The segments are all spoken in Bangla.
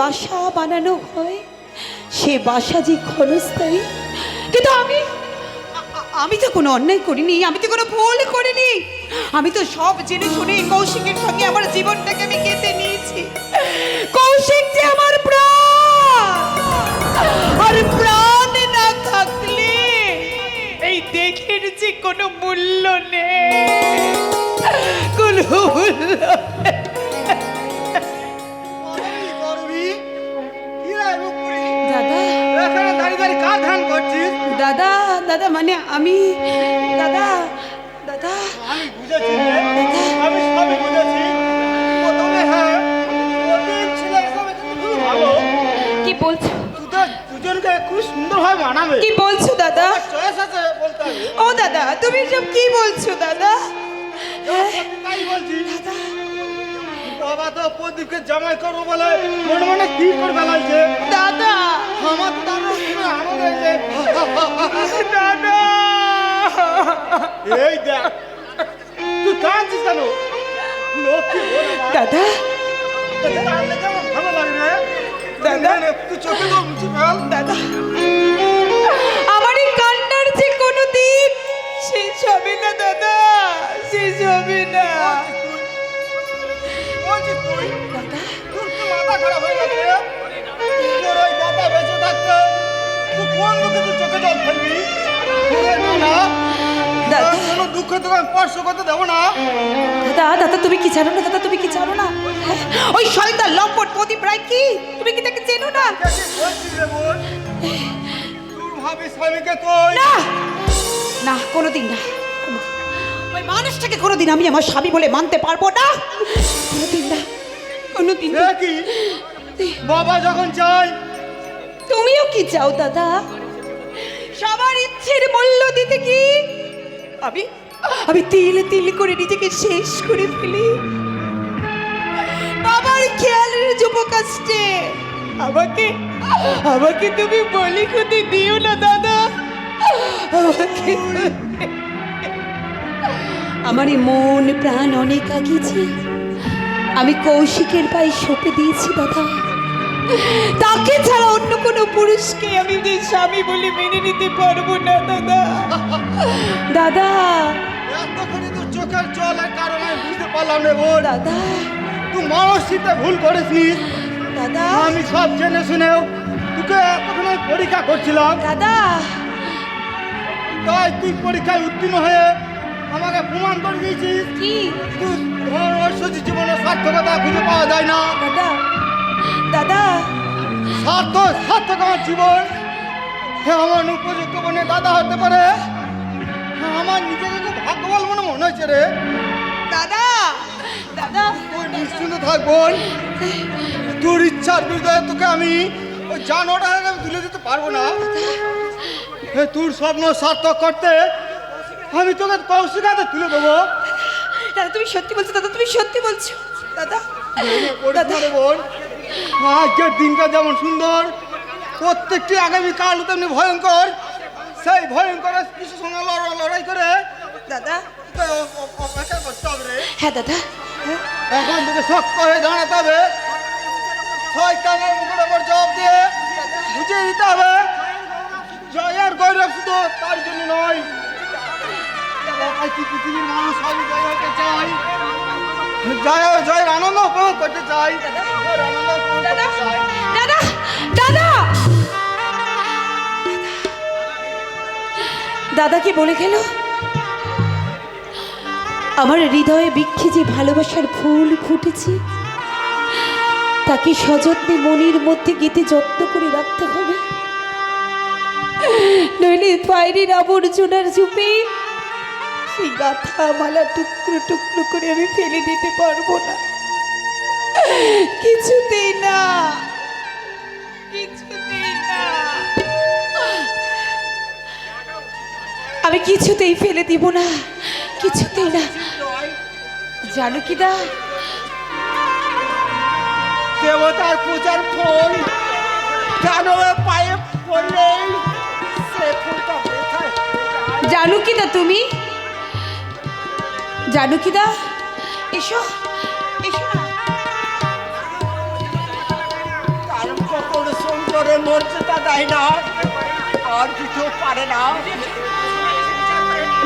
বাসা বানানো হয় সে বাসা যে ক্ষণস্থায়ী, কিন্তু আমি তো কোনো অন্যায় করিনি, আমি তো কোনো ভুল করিনি। আমি তো সব জেনে শুনে কৌশিকের সঙ্গে আমার জীবনটাকে আমি কেটে নিয়েছি। কৌশিক যে আমার প্রাণ, আর প্রাণ না থাকলে এই দেখের যে কোনো মূল্য নেই, কোনো মূল্য নেই। দাদা দাদা মানে আমি দাদা দাদা আমি বুঝেছি, আমি সবই বুঝেছি। প্রথমে হ্যাঁ প্রদীপ ছিল এসব কিন্তু ভালো। কি বলছো? দুজনকে খুব সুন্দরভাবে মানাবে। কি বলছো দাদা? চয়েস আছে বলতে হবে। ও দাদা তুমি সব কি বলছো দাদা? তাই বলছি বাবা তো প্রদীপকে জামাই করবো বলে মনে মনে কি করে বেলাইছে দাদা। আমার তার আনন্দ হয়েছে। দাদা এই দেখ তুই কাঁদছিস কেন? লক্ষ্মী দাদা কাঁদলে কেমন ভালো লাগে রে? দাদা তুই চোখে তো মুছে ফেল। দাদা আমার এই কান্নার যে কোনো দিন শেষ হবে না দাদা, শেষ হবে না। বলছিস তুই দাদা তোর তো মাথা খারাপ হয়ে গেছে। তোর ওই দাদা বেঁচে থাকতে তুই কোন লোকে তুই চোখে জল ফেলবি? না দাদা কোনো দুঃখ তোকে আমি স্পর্শ করতে দেবো না। দাদা দাদা তুমি কি জানো না? দাদা তুমি কি জানো না? ওই শয়তান লম্পট প্রদীপ রায় কি তুমি কি তাকে চেনো না? কাকে বলছিস রে বোন? তোর ভাবি স্বামীকে তুই না না কোনোদিন না, ওই মানুষটাকে কোনোদিন আমি আমার স্বামী বলে মানতে পারবো না, কোনোদিন না, কোনোদিন না। সে কি বাবা যখন চাই তুমিও কি চাও দাদা? সবার ইচ্ছের মূল্য দিতে কি আমি আমি তিল তিল করে নিজেকে শেষ করে ফেলি বাবার খেয়ালের যুবকাষ্টে। আমাকে আমাকে তুমি বলি খুঁতে দিও না দাদা, আমাকে আমার এই মন প্রাণ অনেক আগিয়েছে, আমি কৌশিকের পায়ে সঁপে দিয়েছি দাদা। তাকে ছাড়া অন্য কোনো পুরুষকে আমি যে স্বামী বলে মেনে নিতে পারবো না দাদা। দাদা এতক্ষণে তোর চোখের জলের কারণে আমি বুঝতে পারলাম রে বোন। দাদা তুই মানসিকতা ভুল করেছিস। দাদা আমি সব জেনে শুনেও তোকে এতক্ষণ আমি পরীক্ষা করছিলাম। দাদা তাই তুই পরীক্ষায় উত্তীর্ণ হয়ে আমাকে প্রমাণ করে দিয়েছিস কি তুই ধর ঐশ্বর্য জীবনে সার্থকতা খুঁজে পাওয়া যায় না। দাদা দাদা সার্থক আমার জীবন আমার উপযুক্ত বনে দাদা হতে পারে। আমার নিজেকে খুব ভাগ্যবান মনে হয়েছে রে। দাদা দাদা তুই নিশ্চিন্ত থাক বোন, তোর ইচ্ছার বিরুদ্ধে তোকে আমি ওই জানোটা আমি তুলে দিতে পারবো না। তোর স্বপ্ন সার্থক করতে আমি তোকে কৌশিকাতে তুলে দেবো। দাদা তুমি সত্যি বলছো দাদা, তুমি সত্যি বলছো দাদা? দাদা বোন আজকের দিনটা যেমন সুন্দর, প্রত্যেকটি আগামী কাল তেমনি ভয়ঙ্কর। সেই ভয়ঙ্কর কিছু সঙ্গে লড়াই করে দাদা অপেক্ষা করতে হবে রে। হ্যাঁ দাদা এখন থেকে শক্ত হয়ে দাঁড়াতে হবে, শয়তানের মুখের ওপর জবাব দিয়ে বুঝিয়ে দিতে হবে জয় আর গৌরব শুধু তার জন্য নয়, পৃথিবীর মানুষ সবই জয় হতে চাই, জয়ের আনন্দ উপভোগ করতে চাই। জয়ের আনন্দ উপভোগ করতে চাই। দাদা দাদা দাদা কি বলে গেল? আমার হৃদয়ে বৃক্ষে যে ভালোবাসার ফুল ফুটেছে তাকে সযত্নে মনের মধ্যে গেঁথে যত্ন করে রাখতে হবে, নইলে বাইরের আবর্জনার চুপে সেই গাথা মালা টুকরো টুকরো করে আমি ফেলে দিতে পারবো না, কিছুতেই না, কিছুতেই না, আমি কিছুতেই ফেলে দিব না, কিছুতেই না। জানো কি দা, দেবতার পূজার ফল কেন পায়ে পড়লে সে ফুলটা ব্যথায় জানো কি দা, তুমি জানো কি দা, এসো এসো না। মর্যাদা দেয় না আর কিছু পারে না।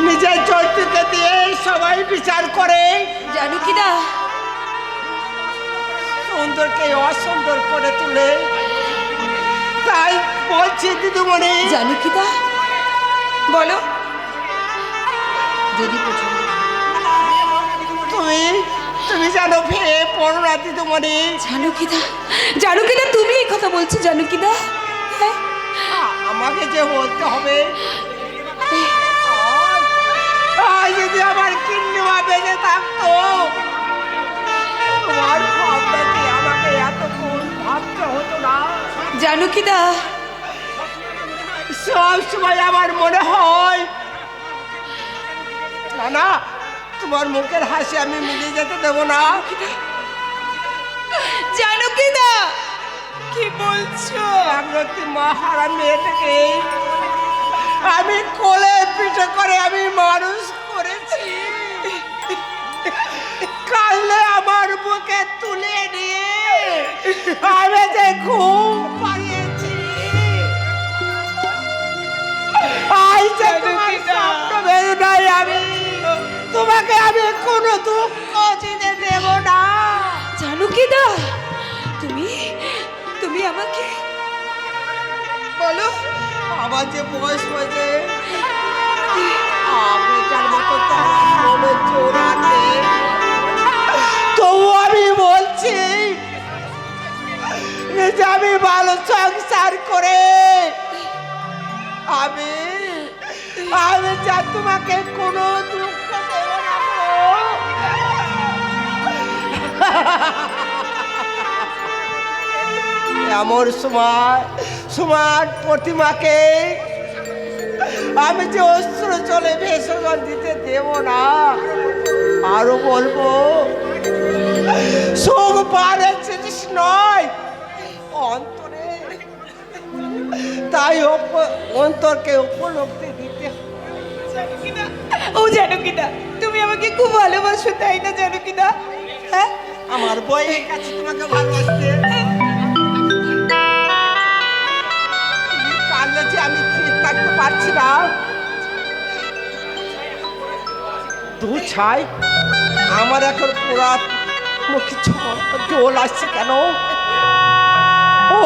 নিজের চরিত্রকে দিয়ে সবাই বিচার করে, জানকীদা, সুন্দরকে অসুন্দর করে তুলে। তাই বলছি দিদিমণি, জানকীদা বলো, যদি পছন্দ তুমি তুমি জানো ভেবে পড়ো না দিদিমণি। জানকীদা, জানকীদা তুমি এই কথা বলছো জানকীদা? হ্যাঁ, আমাকে যে বলতে হবে, আজ যদি আমার কিন্নিমা বেঁচে থাকতো, তোমার ভাবনাকে আমাকে এতক্ষণ ভাবতে হতো না। জানকীদা, সব সময় আমার মনে হয় না না, তোমার মুখের হাসি আমি মিলিয়ে যেতে দেবো না। জানকীদা কি বলছো? একটি মা হারা মেয়েটাকে আমি কোলে পিঠে করে আমি মানুষ করেছি। কালে আমার বুকে তুলে নিয়ে আমি যে ঘুম পাড়িয়েছি, আজ যে তোমার স্বপ্ন বেদনায় আমি তোমাকে আমি কোনো দুঃখ দিতে দেব না। জানকীদা, তুমি তুমি আমাকে বলো, আমার যে বয়স হয়েছে, আপনার মতো মনে জোর আছে, তবু আমি বলছি যে আমি ভালো সংসার করে আমি আমি যা তোমাকে কোনো দুঃখ দেব না গো। এমন সময় সময় প্রতিমাকে আমি যে অস্ত্র চলে বিসর্জন দিতে দেব না। আরো বলবো, সুখ পারে জিনিস নয় অন্তরে, তাই অন্তরকে উপলব্ধি দিতে হবে। ও জানকীদা, তুমি আমাকে খুব ভালোবাসো তাই না জানকীদা? হ্যাঁ, আমার বইয়ের কাছে তোমাকে ভালোবাসতে কাঁদলে যে আমি ঠিক থাকতে পারছি না। দু ছাই আমার এখন পুরা মুখে জল আসছে কেন?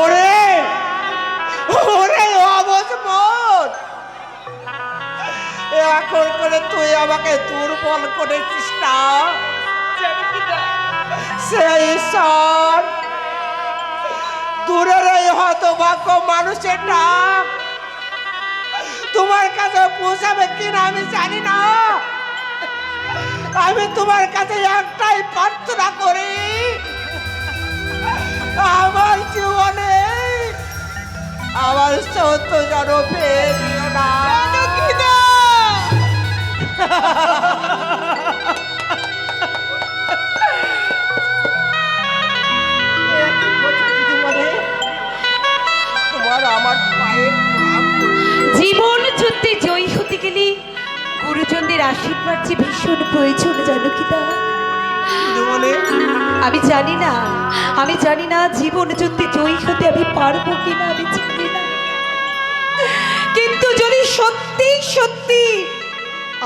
ওরে ওরে অবশ মন, এখন করে তুই আমাকে দুর্বল করেছিস না। সেই ঈশ্বর দূরের এই হতভাগ্য মানুষের ডাক তোমার কাছে পৌঁছাবে কিনা আমি জানি না। আমি তোমার কাছে একটাই প্রার্থনা করি, আমার জীবনে আমার সত্য যেন পেয়ে দিও না। তোমার আমার পায়ে প্রণাম করি। জীবন যুদ্ধে জয়ী হতে গেলে গুরুজনদের আশীর্বাদ যে ভীষণ প্রয়োজন জানকীদা। আমি জানি না জীবন যুদ্ধে জয়ী হতে আমি পারবো কিনা, আমি জানি না। কিন্তু যদি সত্যি সত্যি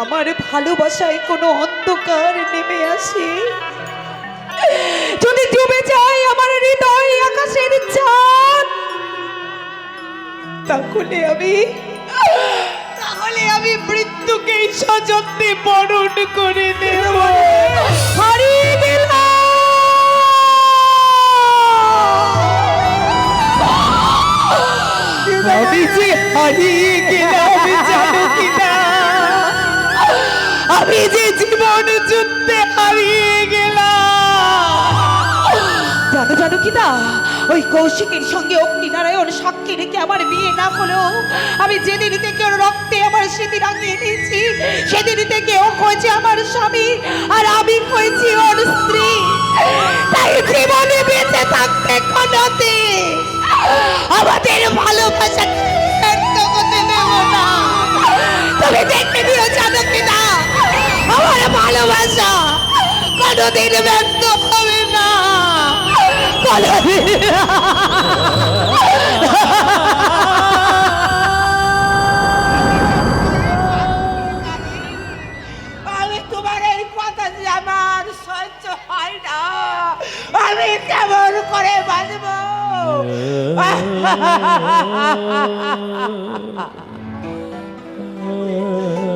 আমার ভালোবাসায় কোনো অন্ধকার নেমে আসে, যদি ডুবে যায় আমার হৃদয় আকাশের চাঁদ, তাহলে আমি মৃত্যুকে সযত্নে বরণ করে নেব। হারিয়ে গেলাম, আমি যে হারিয়ে গেলাম জানকীদা, আমি যে জীবন যুদ্ধে হারিয়ে গেলাম। জানকীদা, ওই কৌশিকের সঙ্গে অগ্নিনারায়ণ সাক্ষী রেখে আমার বিয়ে না হলেও আমি যেদিন থেকে ওর রক্তে আমার স্মৃতি রাঙিয়ে নিয়েছি, সেদিন থেকে ও হয়েছে আমার স্বামী আর আমি হয়েছি ওর স্ত্রী। তাই জীবনে বেঁচে থাকতে কোনোদিন আমাদের ভালোবাসা ব্যর্থ হতে দেব না। তুমি দেখে দিও জানকীদা, আমার ভালোবাসা কোনোদিন ব্যর্থ হবে না।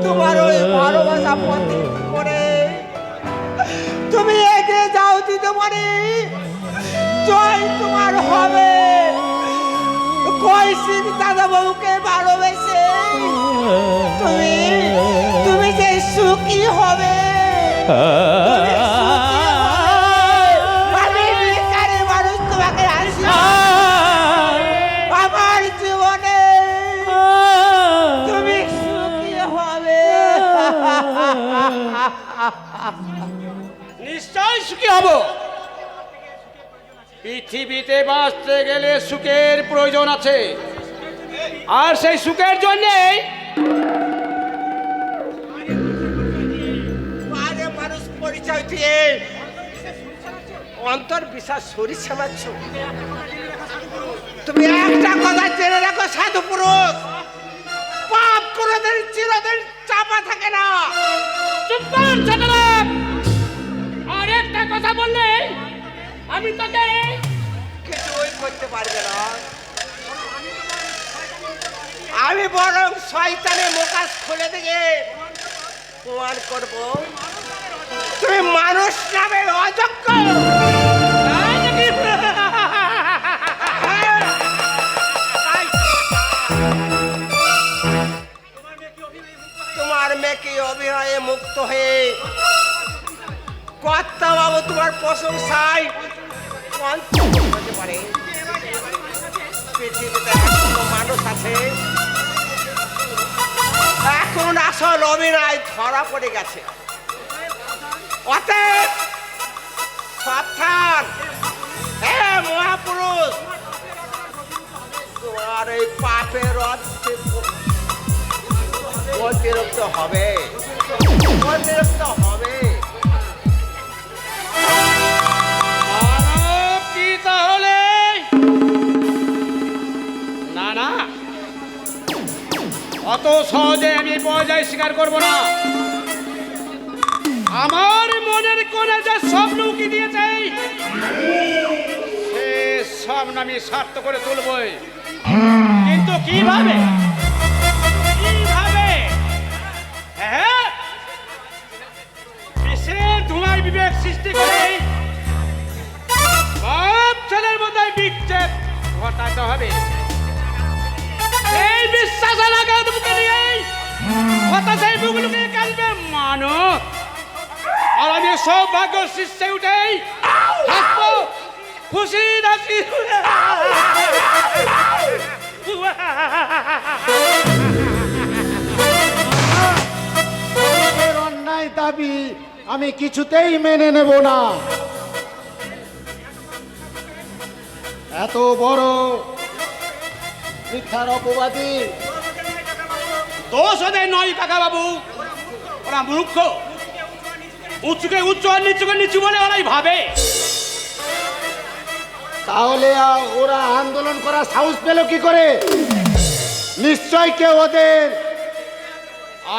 তোমার ওই ভালোবাসা পথে করে তুমি এগিয়ে যাও দিদিমণি, জয় তোমার হবে। কৌশিক দাদা বাবুকে ভালোবেসে তুমি তুমি যে সুখী হবে, তুমি সুখী হবে। আমি বেকারি মানুষ, তোমাকে আসি আমার জীবনে তুমি সুখী হবে। নিশ্চয় সুখী হব। পৃথিবীতে বাঁচতে গেলে সুখের প্রয়োজন আছে, আর সেই সুখের জন্যেই আরে মানুষ পরিচয় দিয়ে অন্তর বিশ্বাস শরীর সামাচ্ছ। তুমি একটা কথা জেনে রাখো সাধু পুরুষ, পাপ কোনোদিন চিরদিন চাপা থাকে না। চুপ কর ছোটলোক। আর একটা কথা বললে আমি তোকে কিছু ওই করতে পারবে না। আমি বরং শয়তানের মুখাস খুলে দিয়ে প্রমাণ করব তুমি মানুষ নামে অযোগ্য। তাই নাকি? তোমার মেয়েকে অভিনয়ে মুক্ত হয়ে কর্তা বাবু তোমার প্রশংসায় হতে পারে। পৃথিবীতে এখনো মানুষ আছে, এখন আসল অভিনয় ধরা পড়ে গেছে। অতএব সাবধান হে মহাপুরুষ, তোমার এই পাপের অতিরিক্ত হবে, অতিরিক্ত হবে। মানব কি তাহলে? না না, অত সহজে আমি পর্যায় স্বীকার করব না। আমার মনের কোণে যে স্বপ্ন উকি দিয়েছে সে স্বপ্ন আমি সার্থ করে তুলবই, কিন্তু কিভাবে? কিভাবে? হ্যাঁ, বিশেষ ধোঁয়ায় বিবেক সৃষ্টি করে বাপ ছেলের মধ্যে বিচ্ছেদ ঘটাতে হবে। এই বিশ্বাস এলাকার বুকে নিয়েই হতাশায় বুক লুকিয়ে কাঁদবে মানব। আর আমি সৌভাগ্য শীর্ষে উঠেই হাসবো খুশি নাচি। এর অন্যায় দাবি আমি কিছুতেই মেনে নেব না। এত বড় মিথ্যার অপবাদী দোষ ওদের নয় কাকা বাবু, ওরা মূর্খ। উঁচুকে উচ্চ আর নিচুকে নিচু বলে ওরাই ভাবে। তাহলে ওরা আন্দোলন করার সাহস পেল কি করে? নিশ্চয় কেউ ওদের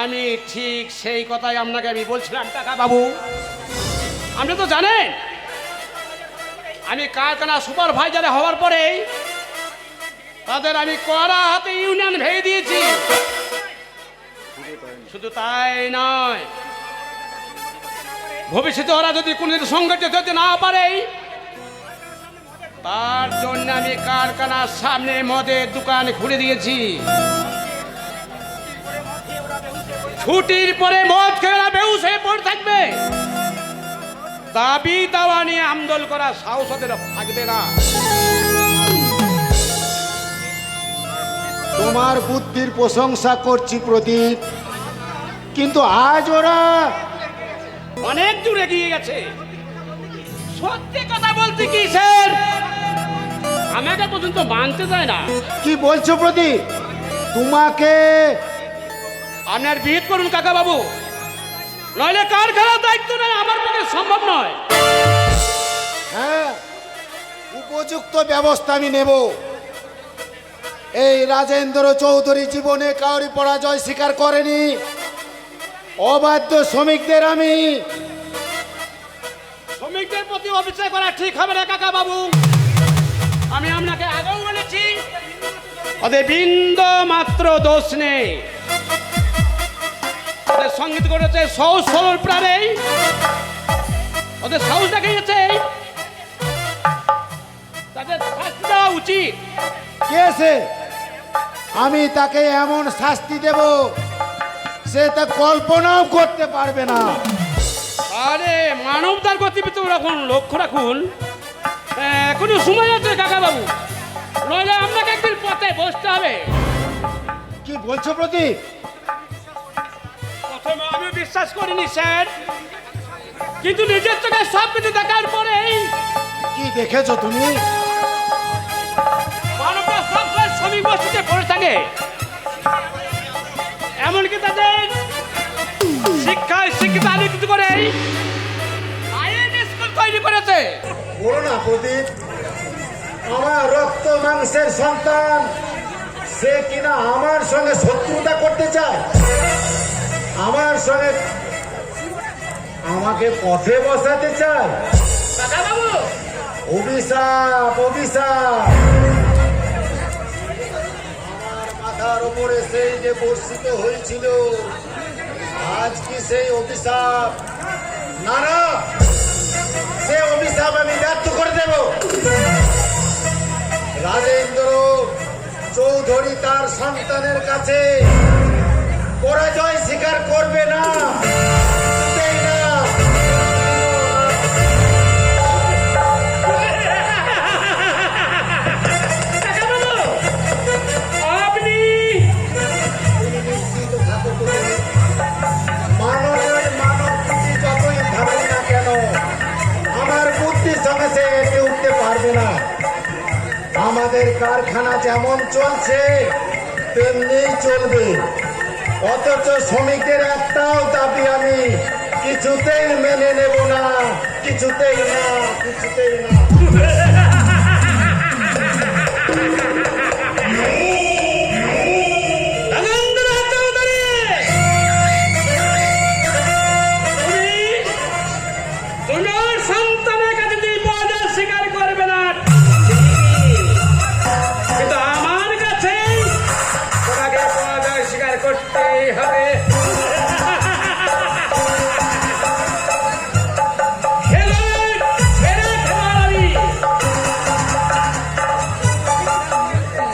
আমি ঠিক সেই কথাই আপনাকে আমি বলছিলাম কাকা বাবু। আপনি তো জানেন আমি কারখানা সুপারভাইজারে হওয়ার পরে তাদের আমি কড়া হাতে ইউনিয়ন ভেঙে দিয়েছি। শুধু তাই নয়, ভবিষ্যতে ওরা যদি কোনোদিন সংগঠিত হতে না পারে তার জন্য আমি কারখানার সামনে মদের দোকান খুলে দিয়েছি। ছুটির পরে মদ খেলা বেহুশ হয়ে পড়ে থাকবে, দাবি দাওয়া নিয়ে আন্দোলন করা সাহস ওদের থাকবে না। তোমার বুদ্ধির প্রশংসা করছি প্রদীপ, কিন্তু আজ ওরা অনেক দূর এগিয়ে গেছে। সত্যি কথা বলতে কি স্যার, আমাকে পর্যন্ত মানতে চায় না। কি বলছো প্রদীপ? তোমাকে আপনার বিহিত করুন কাকা বাবু, নইলে কারখানার দায়িত্ব নেই আমার পক্ষে সম্ভব নয়। হ্যাঁ, উপযুক্ত ব্যবস্থা আমি নেব। এই রাজেন্দ্র চৌধুরী জীবনে কাউরি পরাজয় স্বীকার করেনি। অবাধ্য শ্রমিকদের আমি শ্রমিকদের প্রতি অবিচার করা ঠিক হবে না কাকা বাবু। আমি আপনাকে আগেও বলেছি ওদের বিন্দু মাত্র দোষ নেই। ওদের সঙ্গীত করেছে সহজ সরল প্রাণে, ওদের সাহস দেখা গেছে, তাদের শাস্তি দেওয়া উচিত। কে সে? আমি তাকে এমন শাস্তি দেব সে তা কল্পনাও করতে পারবে না। আরে মানবতার গতিবিধি রাখুন, লক্ষ্য রাখুন। এখনো সময় আছে কাকা বাবু, নইলে আপনাকে একদিন পথে বসতে হবে। কি বলছো প্রদীপ? প্রথমে আমি বিশ্বাস করিনি স্যার, কিন্তু নিজের চোখে সব কিছু দেখার পরেই কি দেখেছো তুমি? মানবতা সবসময় শ্রমিক বস্তিতে পড়ে থাকে, এমনকি তাদের শিক্ষায় শিক্ষিত আলোকিত করে আইন স্কুল তৈরি করেছে। বলো না প্রদীপ, আমার রক্ত মাংসের সন্তান সে কিনা আমার সঙ্গে শত্রুতা করতে চায়, আমার সঙ্গে আমাকে পথে বসাতে চায়। কাকা বাবু, অভিশাপ, অভিশাপ। আমার মাথার উপরে সেই যে বর্ষিত হয়েছিল, আজ কি সেই অভিশাপ? না না, সে অভিশাপ আমি ব্যর্থ করে দেব। রাজেন্দ্র চৌধুরী তার সন্তানের কাছে পরাজয় স্বীকার করবে না, কিছুতেই না। আপনি মানবের মানব বুদ্ধি যতই ভাবুক না কেন, আমার বুদ্ধির সঙ্গে সে এগিয়ে উঠতে পারবে না। আমাদের কারখানা যেমন চলছে তেমনি চলবে, অথচ শ্রমিকের একটাও দাবি আমি কিছুতেই মেনে নেব না, কিছুতেই না, কিছুতেই না। রাজেন্দ্র চৌধুরী, তোমার সন্তানের কাছে তুমি পরাজয় স্বীকার করবে না, কিন্তু আমার কাছে তোমাকে পরাজয় স্বীকার করতেই হবে।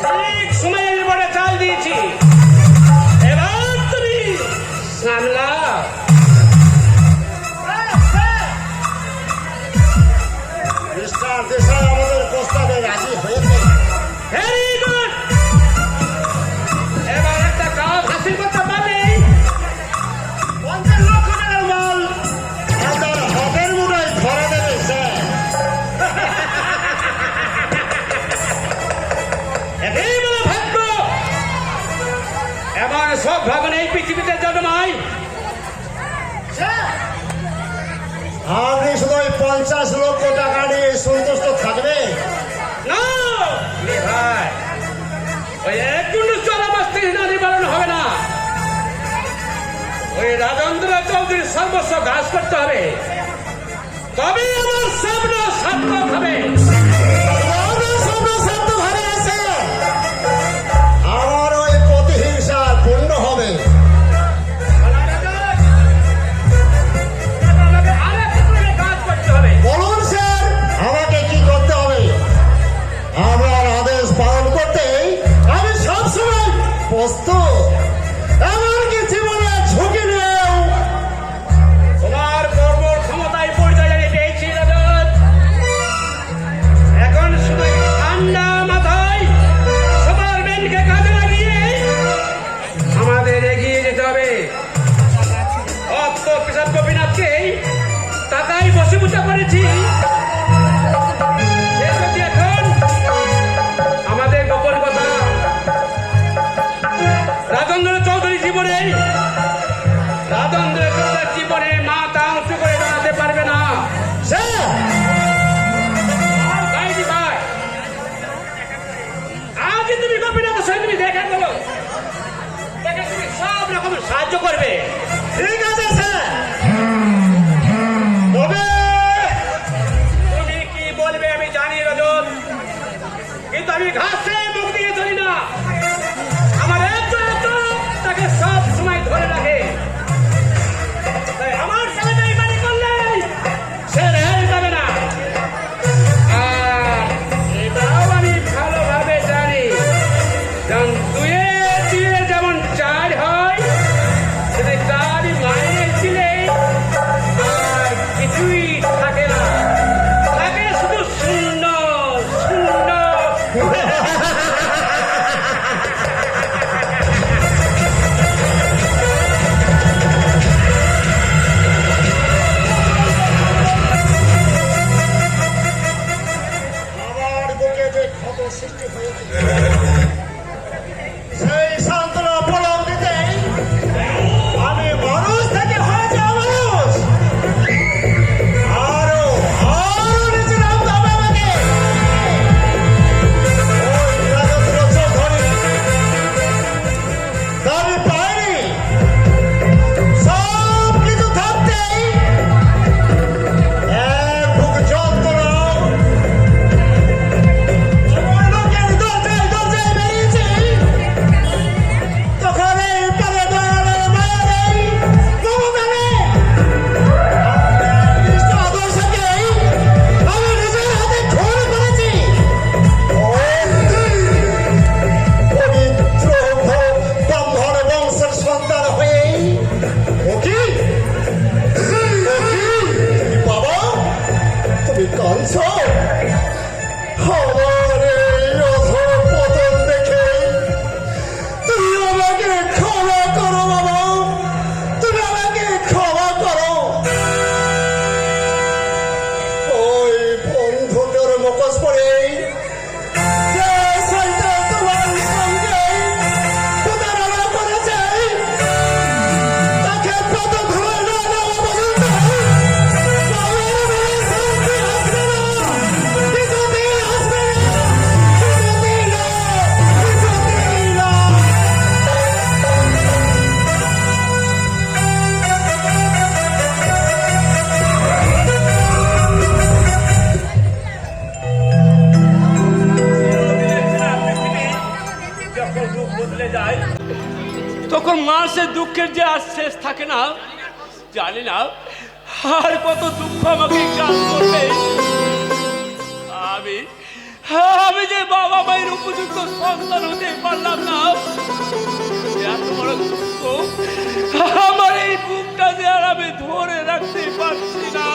ঠিক সময়ের পরে চাল দিয়েছি, এবার তুমি সামলা। মিস্টার দেশাই আমাদের প্রস্তাবে রাজি হয়েছে। ভেরি গুড, এবার একটা কাজ হাসিল করতে পারবে। 50 লক্ষ টাকার মাল আপনার হাতের মুঠোয় ধরে দেবে স্যার। এটাই বলে ভাগ্য, এবার সব ভাবনা এই পৃথিবীতে জন্মায়। আপনি শুধু ওই 50 লক্ষ টাকা নিয়ে সন্তুষ্ট থাকবে? না ভাই, ওই একটু জনবস্তি নিবারণ হবে না, ওই রাজেন্দ্র চৌধুরীর সর্বস্ব ঘাস করতে হবে, তবে আমার স্বপ্ন সার্থক হবে। আমার ওই প্রতিহিংসা পূর্ণ হবে। আমাকে আরেকটু করে কাজ করতে হবে। বলুন স্যার, আমাকে কি করতে হবে? আমার আদেশ পালন করতে আমি সবসময় প্রস্তুত, এমনকি জীবনে ঝুঁকি নিয়েও। তোমার কর্মর ক্ষমতায় পরিচয় জানিয়ে পেয়েছি রজত, এখন শুধু ঠান্ডা মাথায় সবার ব্রেনকে কাজে লাগিয়ে আমাদের এগিয়ে যেতে হবে। অত পেশাব গোপীনাথকে টাকায় বসীভূত করেছি, সে যদি এখন আমাদের গোপন কথা রাজেন্দ্র চৌধুরী জীবনে মাথা উঁচু করে দাঁড়াতে পারবে না। স্যার, ভাইজি ভাই, আজ তুমি গোপীনাথের সঙ্গে তুমি দেখা করো, তাকে তুমি সব রকম সাহায্য করবে। ঠিক আছে স্যার। তবে তুমি কি বলবে আমি জানি রজত, কিন্তু আমি ঘাসে মুখ দিয়ে চলি না। আমার বুকে যে ক্ষত সৃষ্টি হয়েছে সেই সান্ত্বনা প্রলম দিতে আমি মানুষ থেকে হয়েছে মানুষ। আরো আরো নিচে নামতে হবে আমাকে। ওই রাজেন্দ্র চৌধুরী দাবি পায়নি, সব কিছু থাকতেই এক বুক যন্ত্রণা আমার লোকের দরজায় দরজায় বেরিয়েছে। তখন এই পারে দয়ালে মায়া নেই, মমতা নেই। কৃষ্ণ আদর্শকেই আমি নিজের হাতে খুন করেছি। পবিত্র ব্রাহ্মণ বংশের সন্তান হয়ে ও কি বাবা তুমি কাঁদছো? আমার এই অধঃপতন দেখে তুমি আমাকে ক্ষমা করো বাবা, তুমি আমাকে ক্ষমা করো। ওই বন্ধুদের মুখোশ পরে যে শয়তান তোমার সঙ্গে প্রতারণা করেছে তাকে প্রথমে না নেওয়া পর্যন্ত আমার মনে শান্তি আসবে না, কিছুতেই আসবে না, কিছুতেই না, কিছুতেই না। যখন রূপ বদলে যায় তখন মানুষের দুঃখের যে আর শেষ থাকে না। জানি না আর কত দুঃখ আমাকে গ্রাস করবে। আমি আমি যে বাবা মায়ের উপযুক্ত সন্তান হতে পারলাম না, এত বড় দুঃখ আমার এই বুকটা যে আর আমি ধরে রাখতে পারছি না।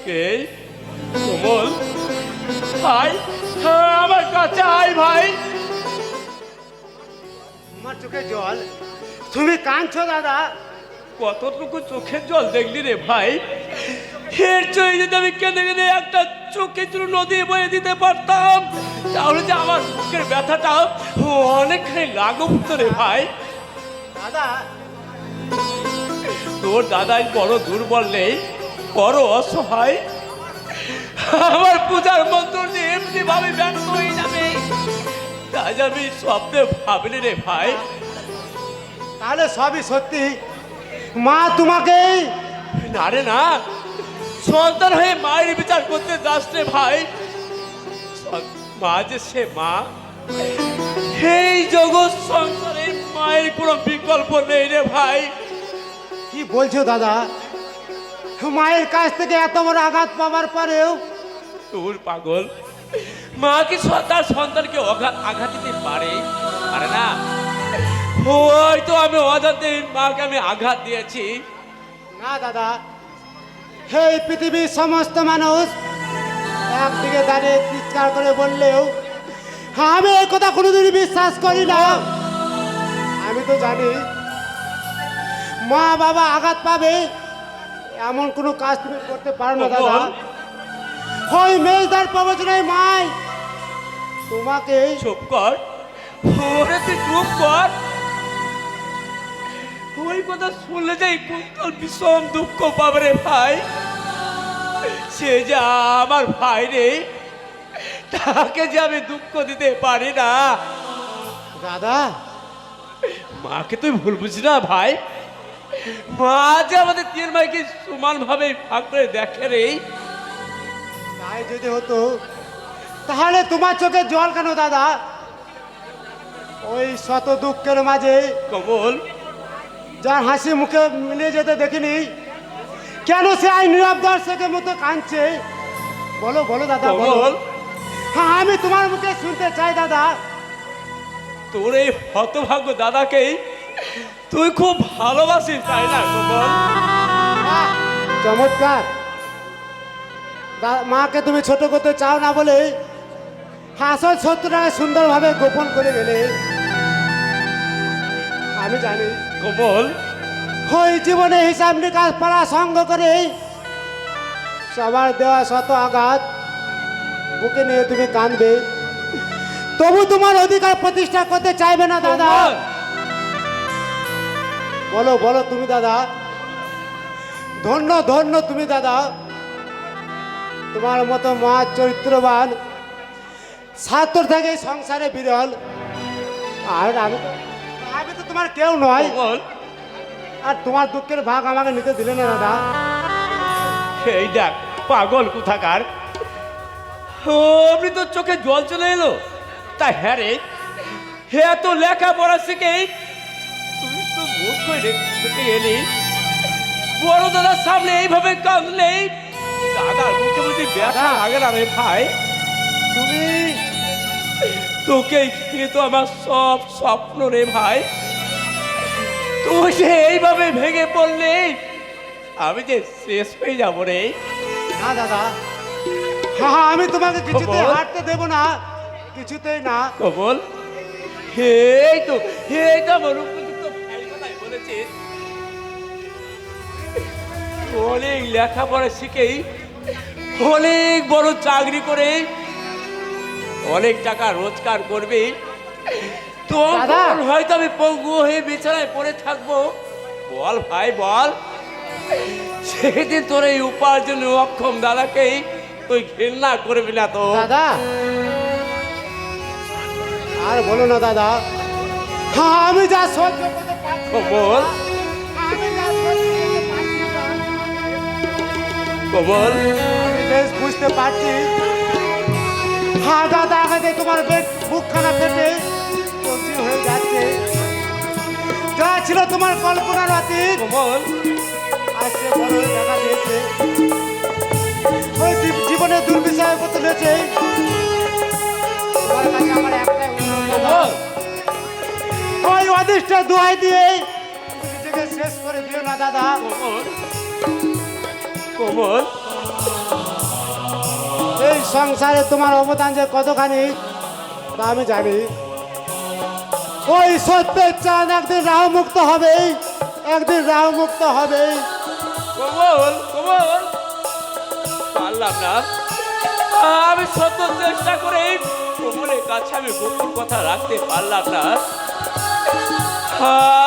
কে কোমল ভাই, আমার কাছে আয় ভাই। আমার চোখে জল, তুমি কাঁদছো দাদা? কতটুকু চোখের জল দেখলি রে ভাই? এর চোখে যদি আমি কেঁদে কেঁদে একটা চোখে চুরু নদী বয়ে দিতে পারতাম তাহলে যে আমার বুকের ব্যথাটা অনেকখানি লাঘব হতো রে ভাই। দাদা তোর দাদাই বড় দুর্বল নেই, বড় অসহায়। আমার পূজার মন্ত্র যে এমনি ভাবে ব্যর্থ হয়ে যাবে তাই আমি স্বপ্নে ভাবিনি রে ভাই। তাহলে সবই সত্যি, মা তোমাকে না রে না, সন্তান হয়ে মায়ের বিচার করতে যাস রে ভাই। মা যে সে মা, এই জগৎ সংসারে মায়ের কোনো বিকল্প নেই রে ভাই। কি বলছো দাদা? মায়ের কাছ থেকে এত বড় আঘাত পাওয়ার পরেও তোর পাগল, মা কি তার সন্তানকে আঘাত দিতে পারে? আরে না, হয়তো আমি অজান্তে মাকে আমি আঘাত দিয়েছি। না দাদা, এই পৃথিবীর সমস্ত মানুষ একদিকে দাঁড়িয়ে চিৎকার করে বললেও আমি এই কথা কোনোদিনই বিশ্বাস করি না। আমি তো জানি মা বাবা আঘাত পাবে এমন কোনো কাজ তুমি করতে পারো না দাদা। ওই মেজদার প্রবচনায় মাই তোমাকে চুপ কর, ওরে তুই চুপ কর। ওই কথা শুনলে যাই কুন্তল ভীষণ দুঃখ পাবে রে ভাই। সে যে আমার ভাই রে, তাকে যে আমি দুঃখ দিতে পারি না। দাদা মাকে তুই ভুল বুঝি না ভাই। মা যে আমাদের তিন ভাইকে সমান ভাবে ভাগ করে দেখে রে। তাই যদি হতো তাহলে তোমার চোখে জল কেন দাদা? ওই শত দুঃখের মাঝে কমল, যার হাসি মুখে মিলিয়ে যেতে দেখিনি, কেন সে আই নীরব দর্শকের মতো কাঁদছে? বলো বলো দাদা বলো। কমল, হ্যাঁ আমি তোমার মুখে শুনতে চাই দাদা। তোর এই হতভাগ্য দাদাকেই তুই খুব ভালোবাসিস তাই না কমল? চমৎকার। মাকে তুমি ছোট করতে চাও না বলে আসল সত্যটাকে সুন্দরভাবে গোপন করে গেলে। আমি জানি কমল, ওই জীবনে হিসাব নিকাশ পাড়া সঙ্গ করে সবার দেওয়া শত আঘাত বুকে নিয়ে তুমি কাঁদবে, তবু তোমার অধিকার প্রতিষ্ঠা করতে চাইবে না দাদা। কমল, বলো বলো তুমি দাদা, ধন্য ধন্য তুমি দাদা, তোমার মতো মহা চরিত্রবান ছাত্র থেকে এই সংসারে বিরল। আর আমি তো তোমার কেউ নয়, কমল, আর তোমার দুঃখের ভাগ আমাকে নিতে দিলে না দাদা। এই দেখ পাগল কোথাকার, ও আপনি তো চোখে জল চলে এলো। তাই হ্যাঁ রে, হে এত লেখাপড়া শিখে তুই তো মুখ করে রেখে এলি, বড় দাদার সামনে এইভাবে কাঁদলে দাদার মুখে বুঝি ব্যথা লাগে না রে ভাই? তুমি তোকে ঘিরে তো আমার সব স্বপ্ন রে ভাই, তুই যে এইভাবে ভেঙে পড়লে আমি যে শেষ হয়ে যাবো রে। না দাদা, হ্যাঁ আমি তোমাকে কিছুতেই খবর? হাঁটতে দেবো না, কিছুতেই না। কমল, এই তো আমার উপযুক্ত ভাইয়ের কথাই বলেছিস। অনেক লেখাপড়া শিখেই অনেক বড় চাকরি করে অনেক টাকা রোজগার করবি, তখন দাদা! হয়তো আমি পঙ্গু হয়ে বিছানায় পড়ে থাকবো। বল ভাই বল, সেদিন তোর এই উপার্জনে অক্ষম দাদাকেই তুই ঘৃণা করবি না তো? দাদা আর বলো না দাদা, হ্যাঁ আমি যা সহ্য করতে পারছি না, কমল, আমি যা সহ্য করতে পারছি না, কমল, আমি বেশ বুঝতে পারছি। হ্যাঁ দাদা, আগে তোমার বুকখানা ফেটে কবজি হয়ে যাচ্ছে। যা ছিল তোমার কল্পনার অতীত কমল, আজকে বড় হয়ে দেখা দিয়েছে। ওই জীবনে দুর্বিষয় করতে হয়েছে। তোমার কাছে আমার একটাই অনুরোধ দাদা, কমল, ওই অদৃষ্ট দোহাই দিয়ে নিজেকে শেষ করে দিও না দাদা। কমল, কমল, এই সংসারে তোমার অবদান যে কতখানি তা আমি জানি। ওই সত্যের চাঁদ একদিন রাহু মুক্ত হবে, একদিন রাহু মুক্ত হবে। কমল, কমল, পারলাম না। আমি শত চেষ্টা করে কমলের কাছে আমি গোপন কথা রাখতে পারলাম না।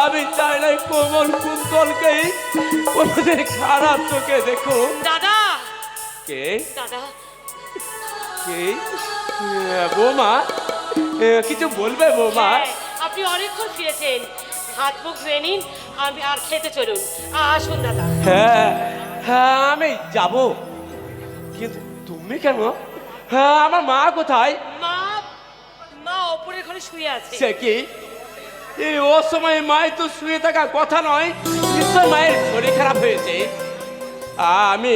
আমি চাই না কমল কুন্তলকে কোনোদিন খারাপ চোখে দেখো। দাদা, কে দাদা, কে? বৌমা, কিছু বলবে বৌমা? হ্যাঁ, আপনি অনেকক্ষণ ফিরেছেন, হাত মুখ ধুয়ে নিন, আমি আর খেতে চলুন। আসুন দাদা। হ্যাঁ হ্যাঁ আমি যাব, কিন্তু তুমি কেন? হ্যাঁ আমার মা কোথায়? মা, মা ওপরের ঘরে শুয়ে আছে। সে কি এই অসময়ে মায়ের তো শুয়ে থাকা কথা নয়, নিশ্চয় মায়ের শরীর খারাপ হয়েছে। আমি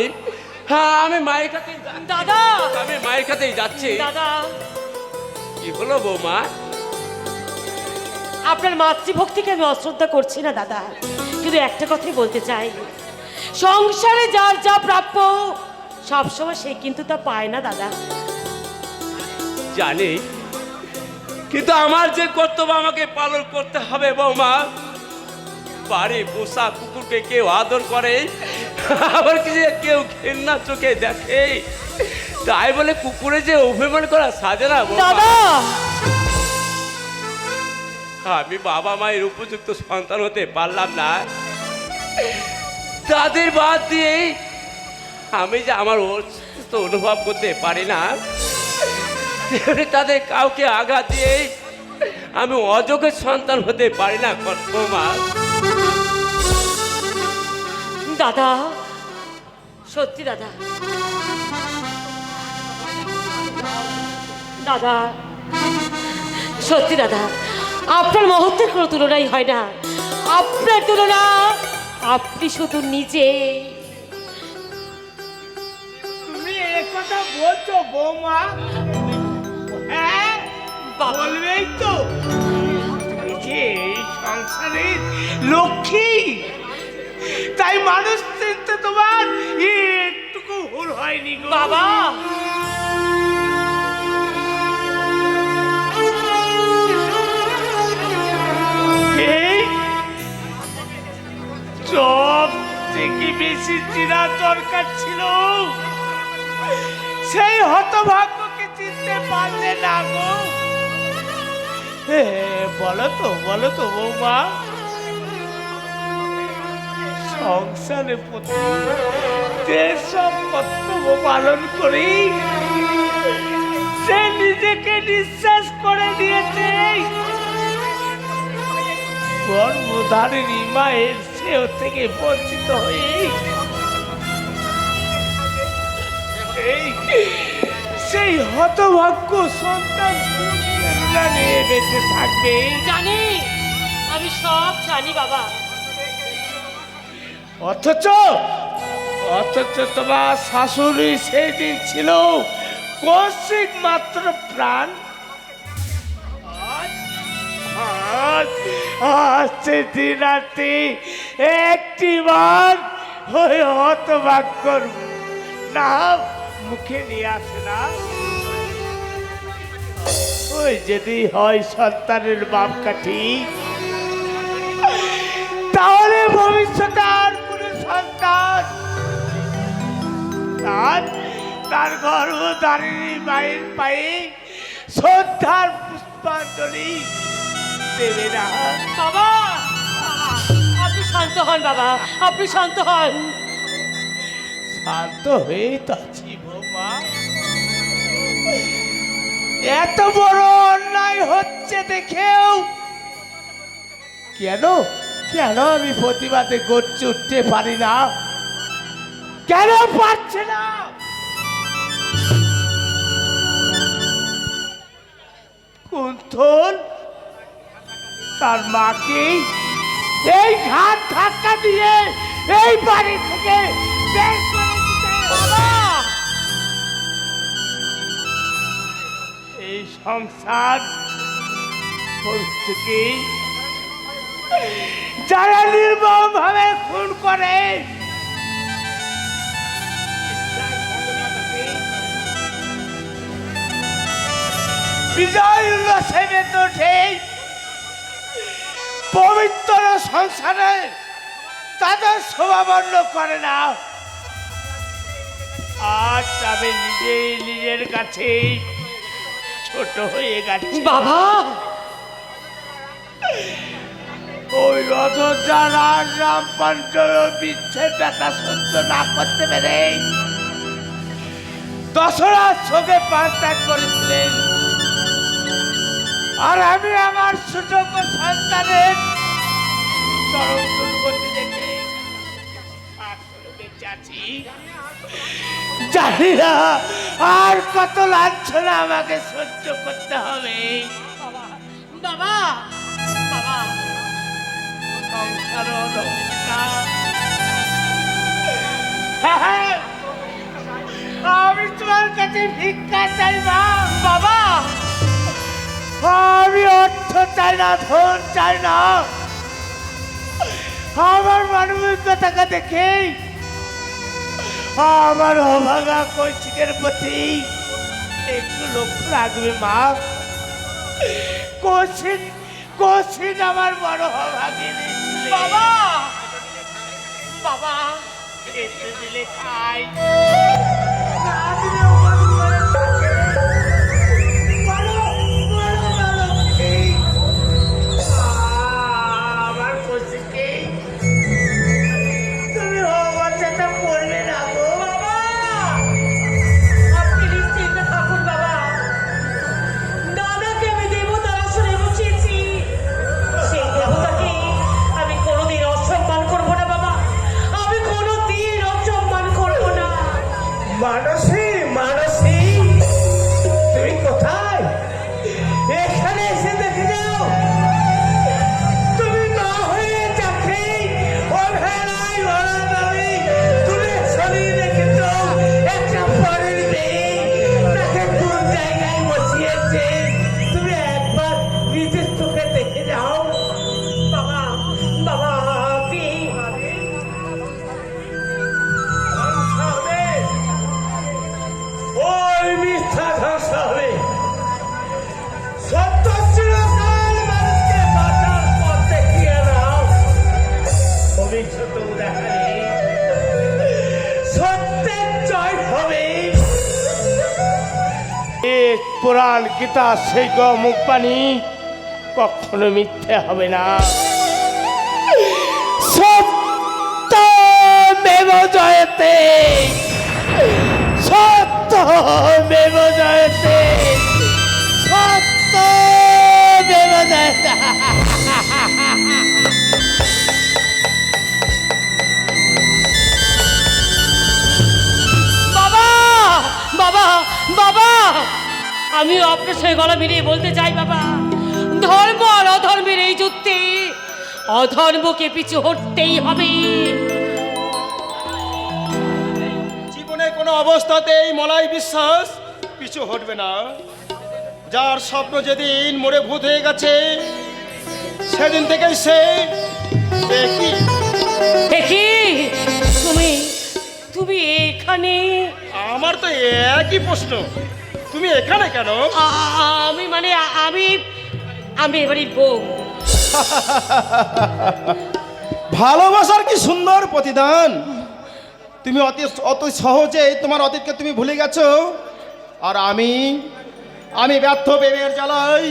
মায়ের কাছে দাদা, আমি মায়ের কাছেই যাচ্ছি। দাদা, কি হলো বৌমা? আপনার মাতৃভক্তিকে আমি অশ্রদ্ধা করছি না দাদা, কিন্তু একটা কথাই বলতে চাই, সংসারে যার যা প্রাপ্য সবসময় সে কিন্তু তা পায় না দাদা। জানি, কিন্তু আমার যে কর্তব্য আমাকে পালন করতে হবে বৌমা। বাড়ি পোষা কুকুরকে কেউ আদর করে, আবার কি যে কেউ ঘেন্না চোখে দেখে, তাই বলে কুকুরে যে অভিমান করা সাজে না বৌমা। দাদা, আমি বাবা মায়ের উপযুক্ত সন্তান হতে পারলাম না, তাদের বাদ দিয়ে আমি যে আমার অস্তিত্ব অনুভব করতে পারি না, তেমনি তাদের কাউকে আঘাত দিয়ে আমি অযোগ্যের সন্তান হতে পারি না বৌমা। দাদা, সত্যি দাদা, দাদা, সত্যি দাদা, আপনার মুহূর্তের কোনো তুলনাই হয় না। আপনার তুলনা আপনি শুধু নিজে। তুমি এই কথা বলছো বৌমা? হ্যাঁ, বলবেই তো। তুমি যে এই সংসারের লক্ষ্মী, তাই মানুষ চিনতে তোমার একটুকু হলো হয়নি গো বাবা এই সব থেকে বেশি চিনা দরকার ছিল সেই হতভাগ্যকে চিনতে পারলে না গো বলো তো বৌমা সংসারে প্রতি যেসব কর্তব্য পালন করি সে নিজেকে নিঃশ্বাস করে দিয়েছে গর্ভধারিণী মায়ের সেও থেকে বঞ্চিত হয়ে সেই হতভাগ্য সন্তান নিয়ে বেঁচে থাকবে জানি আমি সব জানি বাবা অথচ তোমার শাশুড়ি সেই দিন ছিল কৌশিক মাত্র প্রাণ দিন রাতে একটি বার ওই হতভাগ্যর নাম মুখে নিয়ে আসে না ওই যদি হয় সন্তানের বাপ কাঠি তাহলে ভবিষ্যতে আর কোন সন্তান তার গর্ভধারিণী মায়ের পায়ে শ্রদ্ধার পুষ্পাঞ্জলি দেবে না বাবা আপনি শান্ত হন বাবা আপনি শান্ত হন শান্ত হয়েই তো আছি বৌমা এত বড় অন্যায় হচ্ছে দেখেও কেন আমি প্রতিবাদে গর্জে উঠতে পারি না কেন পারছে না কুন্থল তার মাকে এই ঘাট ধাক্কা দিয়ে এই বাড়ি থেকে বের করে দিতে হবে। এই সংসার থেকে যারা নির্মম ভাবে খুন করে বিজয় উল্লাসে মেতে পবিত্র সংসারে তাদের শোভাবর্ণ করে না আজ আমি নিজের কাছে ছোট হয়ে গেছি বাবা ওই অযোধ্যা রাম পাঞ্চল বিচ্ছেদ ব্যথা সহ্য না করতে পেরে দশরার চোখে প্রাণ ত্যাগ করেছিলেন আর আমি আমার সুযোগ্য সন্তানের চরম দুর্গতি দেখে বেঁচে আছি জানি না আর কত লাঞ্ছনা আমাকে সহ্য করতে হবে বাবা বাবা বাবা সংসার আমি তোমার কাছে ভিক্ষা চাই মা বাবা আমি অর্থ চাই না ধন চাই না আমার মানবিকতাকে দেখে আমার অভাগা কৌশিকের প্রতি একটু লক্ষ্য রাখবে মা কৌশিক আমার বড় অভাগী বাবা বাবা খেতে দিলে খাই আমার কৌশিককে তুমি আমার সাথে পড়বে না গো বাবা আপনি নিশ্চিন্ত থাকুন বাবা দাদাকে আমি দেবতার আসনে বসিয়েছি সেই দেবতাকে আমি কোনোদিন অসম্মান করবো না বাবা আমি কোনোদিন অসম্মান করবো না পুরাণ গীতা সেই মুখ পানি কখনো মিথ্যে হবে না। সত্য মেব জয়তে, সত্য মেব জয়তে, সত্য মেব জয়তে। বাবা বাবা বাবা, আমিও আপনার সঙ্গে গলা মিলিয়ে বলতে চাই বাবা, ধর্ম আর অধর্মের এই যুদ্ধে অধর্মকে পিছু হটতেই হবে। জীবনে কোনো অবস্থাতেই মলাই বিশ্বাস পিছু হটবে না। যার স্বপ্ন যেদিন মোড়ে ভূত হয়ে গেছে সেদিন থেকেই সে দেখি। দেখি তুমি তুমি এখানে? আমার তো একই প্রশ্ন, তুমি এখানে কেন? আমি মানে আমি আমি এবারের বউ। ভালোবাসার কি সুন্দর প্রতিদান। তুমি অত সহজে তোমার অতীতকে তুমি ভুলে গেছো, আর আমি ব্যর্থ প্রেমের জ্বালায়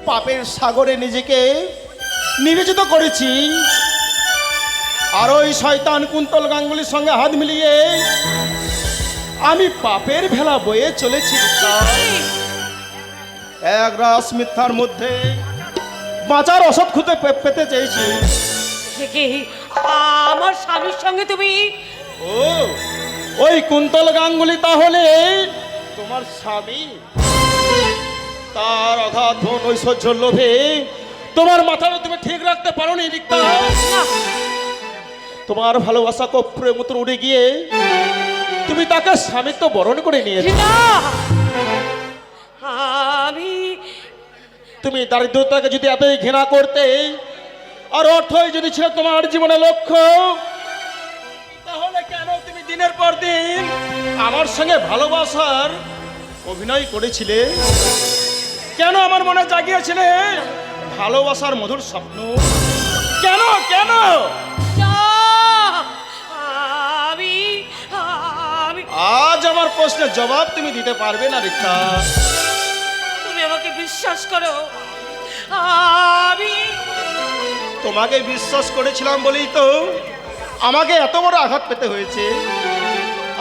পাপের সাগরে নিজেকে নিবেচিত করেছি। আর ওই শয়তান কুন্তল গাঙ্গুলির সঙ্গে হাত মিলিয়ে আমি পাপের ভেলা বয়ে চলেছি। এক রাস মিথ্যার মধ্যে বাঁচার ওষুধ খুঁজে পেতে চেয়েছি। দেখি আমার স্বামীর সঙ্গে তুমি? ও, ওই কুন্তল গাঙ্গুলি তাহলে তোমার স্বামী? তার অগাধ ধন ঐশ্বর্যের লোভে তোমার মাথাটা তুমি ঠিক রাখতে পারো নি রিক্তা। না, তোমার ভালোবাসা কপ্রের মতো উড়ে গিয়ে তুমি তাকে স্বামিত্ব বরণ করে নিয়েছো। না, আমি তুমি দারিদ্রতাকে যদি এতই ঘৃণা করতে আর অর্থই যদি ছিল তোমার জীবনের লক্ষ্য, তাহলে কেন তুমি দিনের পর দিন আমার সঙ্গে ভালোবাসার অভিনয় করেছিলে? কেন আমার মনে জাগিয়েছিলে ভালোবাসার মধুর স্বপ্ন? কেন কেন? না, আমি আমি আজ আমার প্রশ্নের জবাব তুমি দিতে পারবে না রিক্তা। তুমি আমাকে বিশ্বাস করো, আমি তোমাকে বিশ্বাস করেছিলাম বলেই তো আমাকে এত বড় আঘাত পেতে হয়েছে।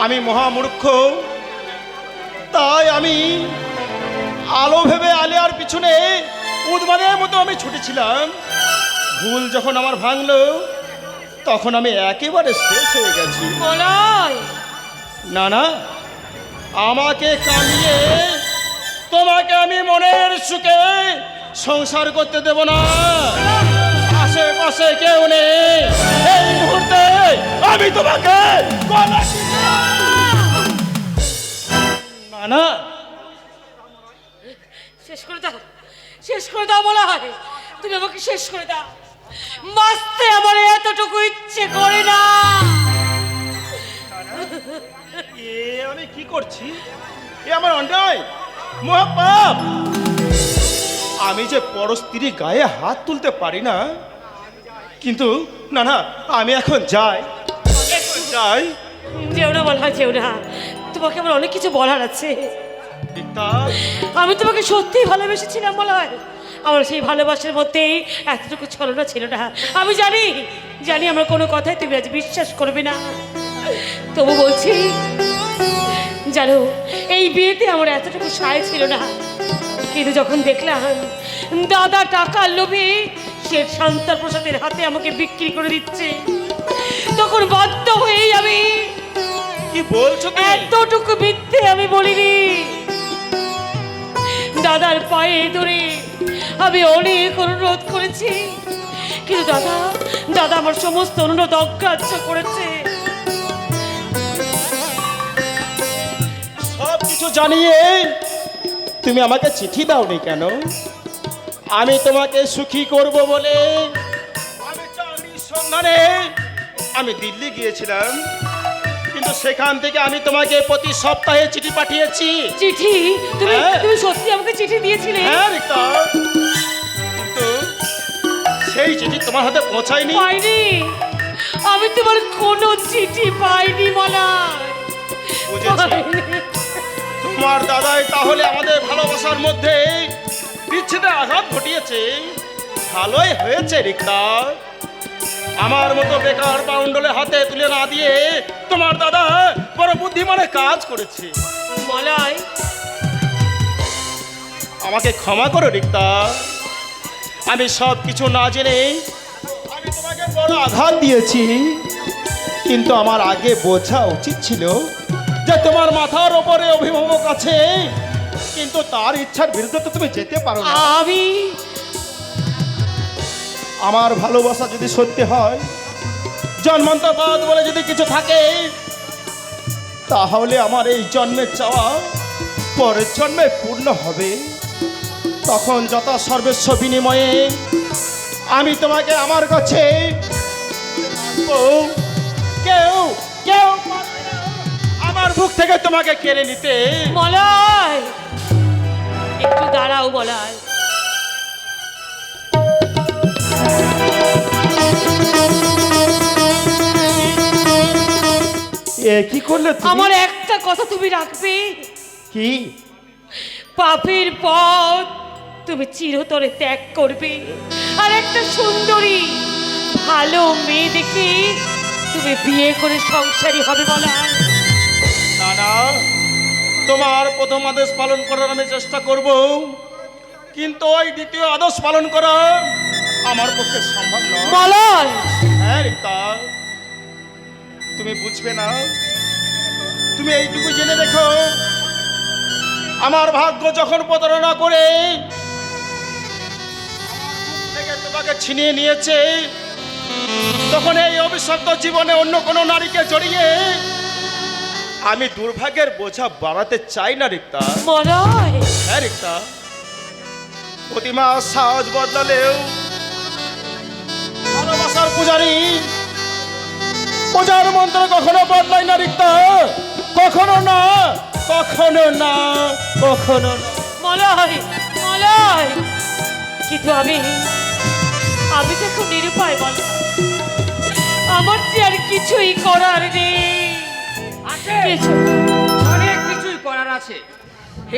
আমি মহামূর্খ, তাই আমি আলো ভেবে আলিয়ার পিছনে উদ্মাদের মতো আমি ছুটেছিলাম। ভুল যখন আমার ভাঙলো তখন আমি একেবারে শেষ হয়ে গেছি। বলাই না না, আমাকে কামিয়ে তোমাকে আমি মনের সুখে সংসার করতে দেব না। আশেপাশে কেউ নেই, এই মুহূর্তে আমি তোমাকে না না শেষ করে দাও, শেষ করে দাও বলাই, তুমি আমাকে শেষ করে দাও। বাঁচতে আমার এতটুকু ইচ্ছে করে না। এ আমি কি করছি? এ আমার অন্যায়, মহাপাপ। আমি যে পর স্ত্রী গায়ে হাত তুলতে পারি না, কিন্তু না না, আমি এখন যাই, এখন যাই। যেও না বলা, যেও না, তোমাকে আমার অনেক কিছু বলার আছে। রিক্তা, আমি তোমাকে সত্যিই ভালোবেসেছিলাম বলাই। আমার সেই ভালোবাসার মধ্যেই এতটুকু ছলনা ছিল না। আমি জানি জানি আমার কোনো কথাই তুমি আজ বিশ্বাস করবে না, তবু বলছি, জানো এই বিয়েতে আমার এতটুকু সায় ছিল না, কিন্তু যখন দেখলাম দাদা টাকার লোভে সে শান্তা প্রসাদের হাতে আমাকে বিক্রি করে দিচ্ছে, তখন বাধ্য হয়েই আমি কি বলছো তুমি? এতটুকু মিথ্যে আমি বলিনি। দাদার পায়ে ধরে আমি অনেক অনুরোধ করেছি, কিন্তু দাদা আমার সমস্ত অনুরোধ অগ্রাহ্য করেছে। সব কিছু জানিয়ে তুমি আমাকে চিঠি দাওনি কেন? আমি তোমাকে সুখী করব বলে আমি চাকরির সন্ধানে আমি দিল্লি গিয়েছিলাম, কিন্তু সেখান থেকে আমি তোমাকে প্রতি সপ্তাহে চিঠি পাঠিয়েছি। চিঠি? তুমি হ্যাঁ। তুমি সত্যি আমাকে চিঠি দিয়েছিলে? হ্যাঁ রিক্তা, কিন্তু সেই চিঠি তোমার হাতে পৌঁছায়নি। পাইনি, আমি তোমার কোনো চিঠি পাইনি বলা। বুঝেছি, তুমি তোমার দাদাই তাহলে আমাদের ভালোবাসার মধ্যে বিচ্ছেদের আঘাত ঘটিয়েছে। ভালোই হয়েছে রিক্তা, আমার মতো বেকার বাউন্ডলে হাতে তুলে না দিয়ে তোমার দাদা বড় বুদ্ধিমানে কাজ করেছে। মলয়, আমাকে ক্ষমা করো রিক্তা, আমি সব কিছু না জেনে আমি তোমাকে বড় আঘাত দিয়েছি। কিন্তু আমার আগে বোঝা উচিত ছিল যে তোমার মাথার ওপরে অভিভাবক আছে, কিন্তু তার ইচ্ছার বিরুদ্ধে তো তুমি যেতে পারো না। আমি আমার ভালোবাসা যদি সত্যি হয়, জন্মান্তরবাদ বলে যদি কিছু থাকে, তাহলে আমার এই জন্মের চাওয়া পরের জন্মে পূর্ণ হবে। তখন যত সর্বস্ব বিনিময়ে আমি তোমাকে আমার কাছে রাখবো। কেউ কেউ পারবে না আমার বুক থেকে তোমাকে কেড়ে নিতে। মলয়, একটু দাঁড়াও মলয়। এ কি করলে তুমি? আমার একটা কথা তুমি রাখবে, কি? পাপের পথ তুমি চিরতরে ত্যাগ করবে, আর একটা সুন্দরী ভালো মেয়ে দেখে তুমি বিয়ে করে সংসারী হবে মলয়। না না, তোমার প্রথম আদেশ পালন করার আমি চেষ্টা করব, কিন্তু ওই দ্বিতীয় আদেশ পালন করা আমার পক্ষে সম্ভব নয়। মলয়, হ্যাঁ রিক্তা, তুমি বুঝবে না। তুমি এইটুকু জেনে রেখো, আমার ভাগ্য যখন প্রতারণা করে থেকে তোমাকে ছিনিয়ে নিয়েছে, তখন এই অভিশপ্ত জীবনে অন্য কোনো নারীকে জড়িয়ে আমি দুর্ভাগ্যের বোঝা বাড়াতে চাই না রিক্তা। মলয়, হ্যাঁ রিক্তা, প্রতিমা সাজ বদলালেও ভালোবাসার পূজারী পূজার মন্ত্র কখনো বদলায় না রিক্তা, কখনো না, কখনো না, কখনো না। মলয়, মলয়, কিন্তু আমি তো খুব নিরুপায় মলয়, আমার যে আর কিছুই করার নেই। আছে, কিছু অনেক কিছুই করার আছে।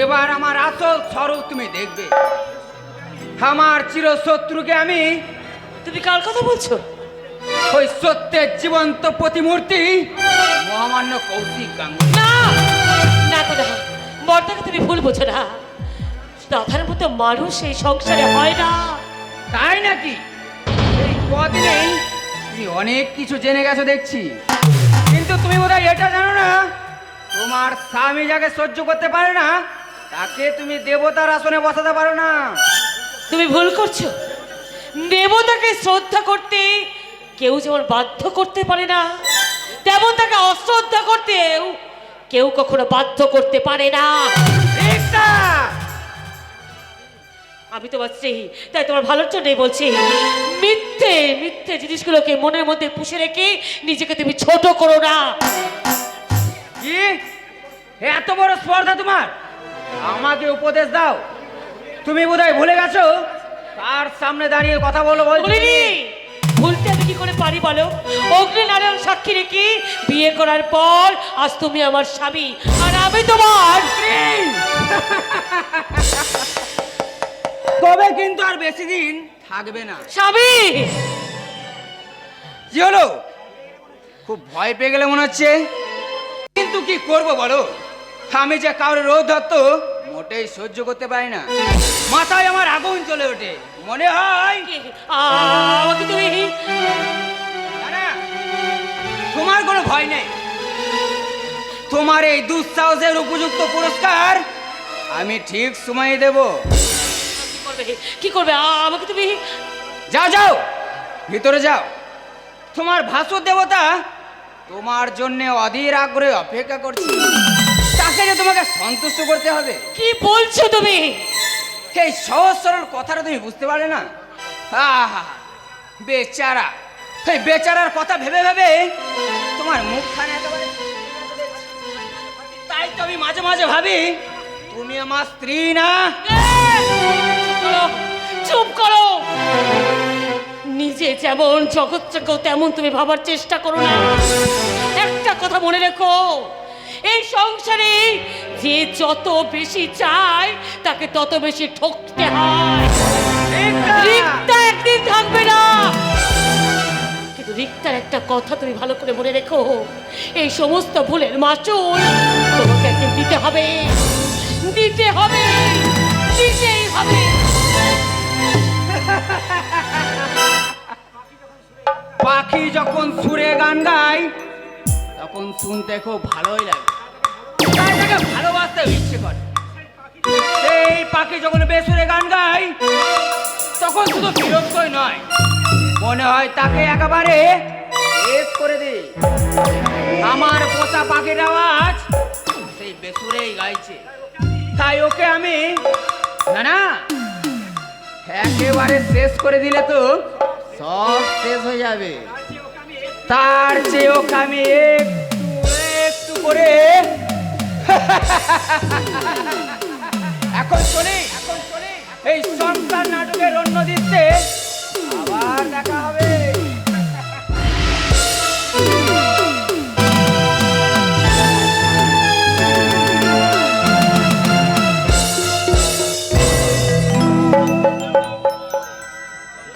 এবার আমার আসল স্বরূপ তুমি দেখবে। আমার চিরশত্রুকে আমি তুমি কার কথা বলছো? ওই সত্যের জীবন্ত প্রতিমূর্তি মহামান্য কৌশিক গাঙ্গুলি। না না কোথা বর্তাকে তুমি ভুল বোঝো না। তাথার মতো মানুষ এই সংসারে হয় না। তাই নাকি? এই কদিনেই তুমি অনেক কিছু জেনে গেছো দেখছি, কিন্তু তুমি বোধহয় এটা জানো না, তোমার স্বামী যাকে সহ্য করতে পারে না তাকে তুমি দেবতার আসনে বসাতে পারো না। তুমি ভুল করছো। দেবতাকে শ্রদ্ধা করতে কেউ যেমন বাধ্য করতে পারে না, তেমন তাকে অশ্রদ্ধা করতেও কেউ কখনো বাধ্য করতে পারে না। একটা আমি তোমার স্ত্রী, তাই তোমার ভালোর জন্যই বলছি, মিথ্যে মিথ্যে জিনিসগুলোকে মনের মধ্যে পুষে রেখে নিজেকে তুমি ছোট করো না। কি এত বড় স্পর্ধা তোমার? আমাকে উপদেশ দাও। তুমি বোধহয় ভুলে গেছো তার সামনে দাঁড়িয়ে কথা বলো বলছি। বলিনি, ভুলতে আমি কি করে পারি বলো? অগ্নিনারায়ণ সাক্ষী রেখে বিয়ে করার পর আজ তুমি আমার স্বামী আর আমি তোমার তবে কিন্তু আর বেশি দিন থাকবে না। স্বামী। কি হলো? খুব ভয় পেয়ে গেলে মনে হচ্ছে, কিন্তু কি করব বলো? আমি যে কারোর রোদ ধরত মোটেই সহ্য করতে পারি না। মাথায় আমার আগুন চলে ওঠে, মনে হয় আমাকে তুমি না না, তোমার কোনো ভয় নেই। তোমার এই দুঃসাহসের উপযুক্ত পুরস্কার আমি ঠিক সময়ে দেব। কি করবে? আমাকে তুমি যাও যাও, ভিতরে যাও। তোমার ভাসুর দেবতা তোমার জন্য অধীর আগ্রহে অপেক্ষা করছে। তাকে যে তোমাকে সন্তুষ্ট করতে হবে। কি বলছো তুমি? এই সহজ সরল কথাটা তুমি বুঝতে পারলে না? আহা, বেচারা, এই বেচারার কথা ভেবে ভেবে তোমার মুখখানে একেবারে তাই তো আমি মাঝে মাঝে ভাবি তুমি আমার স্ত্রী না। চুপ করো। নিজে যেমন জগৎটাকেও তেমন তুমি ভাবার চেষ্টা করো না। একটা কথা মনে রেখো, এই সংসারে যে যত বেশি চায় তাকে তত বেশি ঠকতে হয়। রিক্তা একদিন থাকবে না, কিন্তু রিক্তার একটা কথা তুমি ভালো করে মনে রেখো, এই সমস্ত ভুলের মাসুল তোমাকে একদিন দিতে হবে, দিতে হবে, দিতেই হবে। পাখি যখন সুরে গান গায় তখন শুনতে খুব ভালোই লাগে, তাই তাকে ভালোবাসতে ইচ্ছে করে। সেই পাখি যখন বেসুরে গান গায় তখন শুধু বিরক্তই নয়, মনে হয় তাকে একেবারে শেষ করে দে। আমার পোষা পাখির আওয়াজ সেই বেসুরেই গাইছে, তাই ওকে আমি না না একেবারে শেষ করে দিলে তো সব শেষ হয়ে যাবে। তার চেয়ে ওকে আমি একটু একটু করে এখন চলি এই সংসার নাটকের অন্য দিতে আবার দেখা হবে।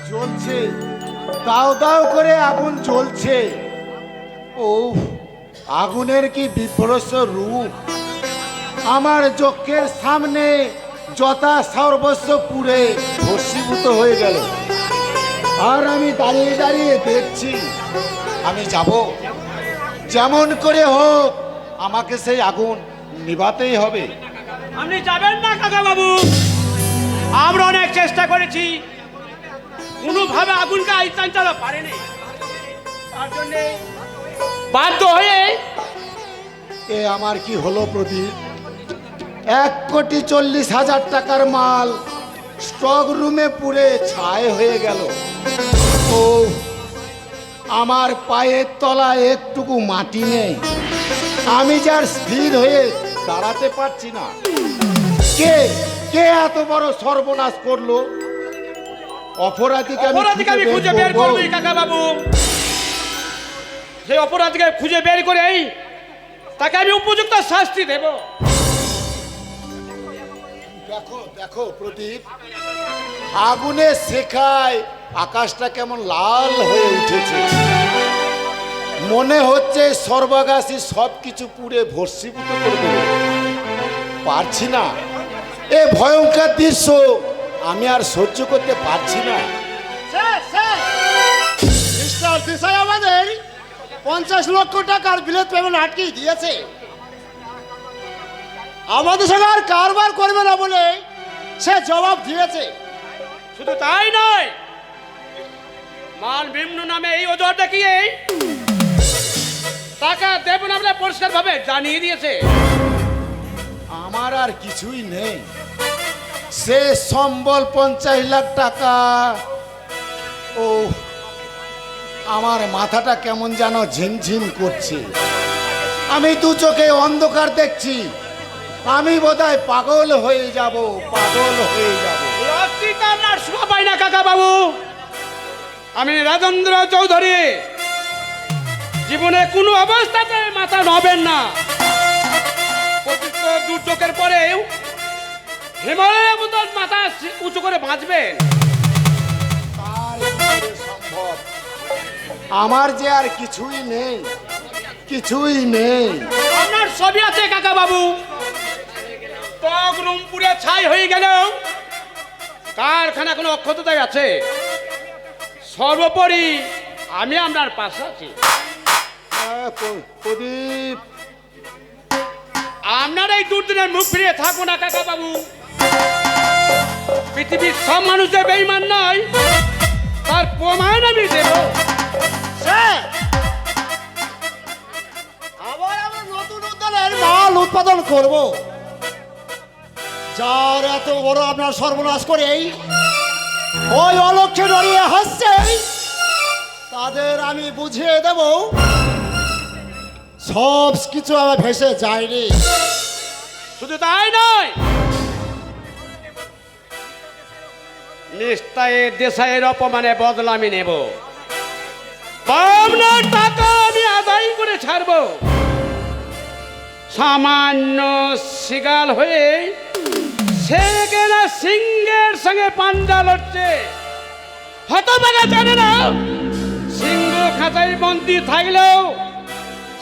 জ্বলছে, দাও দাও করে আগুন জ্বলছে। ও আগুনের কি বিভৎস রূপ! আমার চোখের সামনে যথা সর্বস্ব পুড়ে ভস্মীভূত হয়ে গেল, আর আমি দাঁড়িয়ে দাঁড়িয়ে দেখছি। আমি যাব, যেমন করে হোক আমাকে সেই আগুন নিভাতেই হবে। আপনি যাবেন না কাকা বাবু, আমরা অনেক চেষ্টা করেছি, কোনোভাবে আগুনকে আইতান চালা পারেনি, তার জন্য বাধ্য হয়ে এ আমার কি হলো প্রদীপ? 1,40,00,000 টাকার মাল স্টক রুমে পুড়ে ছাই হয়ে গেল। ও আমার পায়ের তলায় একটুকু মাটি নেই, আমি যার স্থির হয়ে দাঁড়াতে পারছি না। কে কে এত বড় সর্বনাশ করলো? অপরাধীকে আমি খুঁজে বের করবই কাকা বাবু, সেই অপরাধীকে খুঁজে বের করেই তাকে আমি উপযুক্ত শাস্তি দেব। দেখো দেখো প্রদীপ, আগুনে শেখায় আকাশটা কেমন লাল হয়ে উঠেছে, মনে হচ্ছে সর্বগাসী সবকিছু পুড়ে ভস্মীভূত করে দেবে। পারছি না, এ ভয়ঙ্কর দৃশ্য আমি আর সহ্য করতে পারছি না। মিস্টার দেশাই আমাদের 50 লক্ষ টাকার বিলেত পেমেন্ট আটকে দিয়েছে, আমাদের সঙ্গে আর কারবার করবে না বলে সে জবাব দিয়েছে। শুধু তাই নয়, মাল ভিন্ন নামে এই ওজোর দেখিয়ে টাকা দেব না বলে পরিষ্কার ভাবে জানিয়ে দিয়েছে। আমার আর কিছুই নেই, সে সম্বল 50 লাখ টাকা। ও আমার মাথাটা কেমন যেন ঝিমঝিম করছে, আমি দু চোখে অন্ধকার দেখছি, আমি বোধহয় পাগল হয়ে যাব, পাগল হয়ে যাব। লজ্জিত আপনার শোভা পায় না কাকা বাবু, আমি রাজেন্দ্র চৌধুরী, জীবনে কোনো অবস্থাতে মাথা নবেন না। প্রকৃত দুর্যোগের পরেও হিমালয়ের মতন মাথা উঁচু করে বাঁচবেন। তার কি করে সম্ভব? আমার যে আর কিছুই নেই, কিছুই নেই। আপনার সবই আছে কাকা বাবু, টক রুম পুড়ে ছাই হয়ে গেলেও কারখানা কোনো অক্ষততাই আছে। সর্বোপরি আমি আপনার পাশে আছি। প্রদীপ, আপনার এই দুর্দিনের মুখ ফিরিয়ে থাকবো না কাকা বাবু। পৃথিবীর সব মানুষ যে বেঈমান নয় তার প্রমাণ আমি দেব। আবার আমরা নতুন উদ্যানের মাল উৎপাদন করব, যার এত বড় আপনার সর্বনাশ করেই ওই অলক্ষ্যে দাঁড়িয়ে হাসছে, তাদের আমি বুঝিয়ে দেব সব কিছু আমার ভেসে যায়নি। শুধু তাই নয়, নিশ্চয় দেশের অপমানে বদলা আমি নেব, আপনার টাকা আমি আদায় করে ছাড়বো। সামান্য শিগাল হয়ে সে কেনা সিংহের সঙ্গে পাঞ্জা লড়ছে। হতভাগা জানে না সিংহ খাঁচায় বন্দি থাকলেও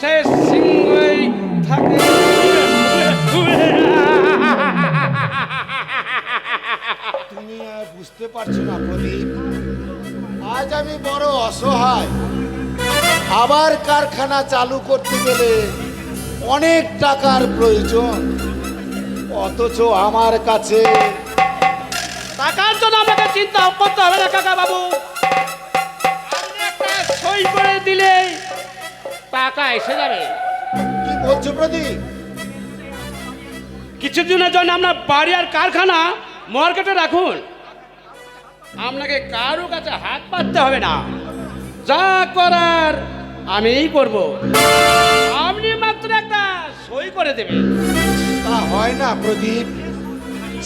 সে সিংহই থাকে। তুমি আর বুঝতে পারছো না প্রদীপ, আজ আমি বড় অসহায়। আবার কারখানা চালু করতে গেলে অনেক টাকার প্রয়োজন, অথচ আমার কাছে টাকার জন্য আমাকে চিন্তা করতে হবে না কাকা বাবু। আপনি একটা সই করে দিলে টাকা এসে যাবে। কি বলছো প্রদীপ? কিছুদিনের জন্য আপনার বাড়ি আর কারখানা মার্কেটে রাখুন, আপনাকে কারো কাছে হাত পাততে হবে না। যা করার আমিই করব, আপনি মাত্র একটা সই করে দেবেন। তা হয় না প্রদীপ,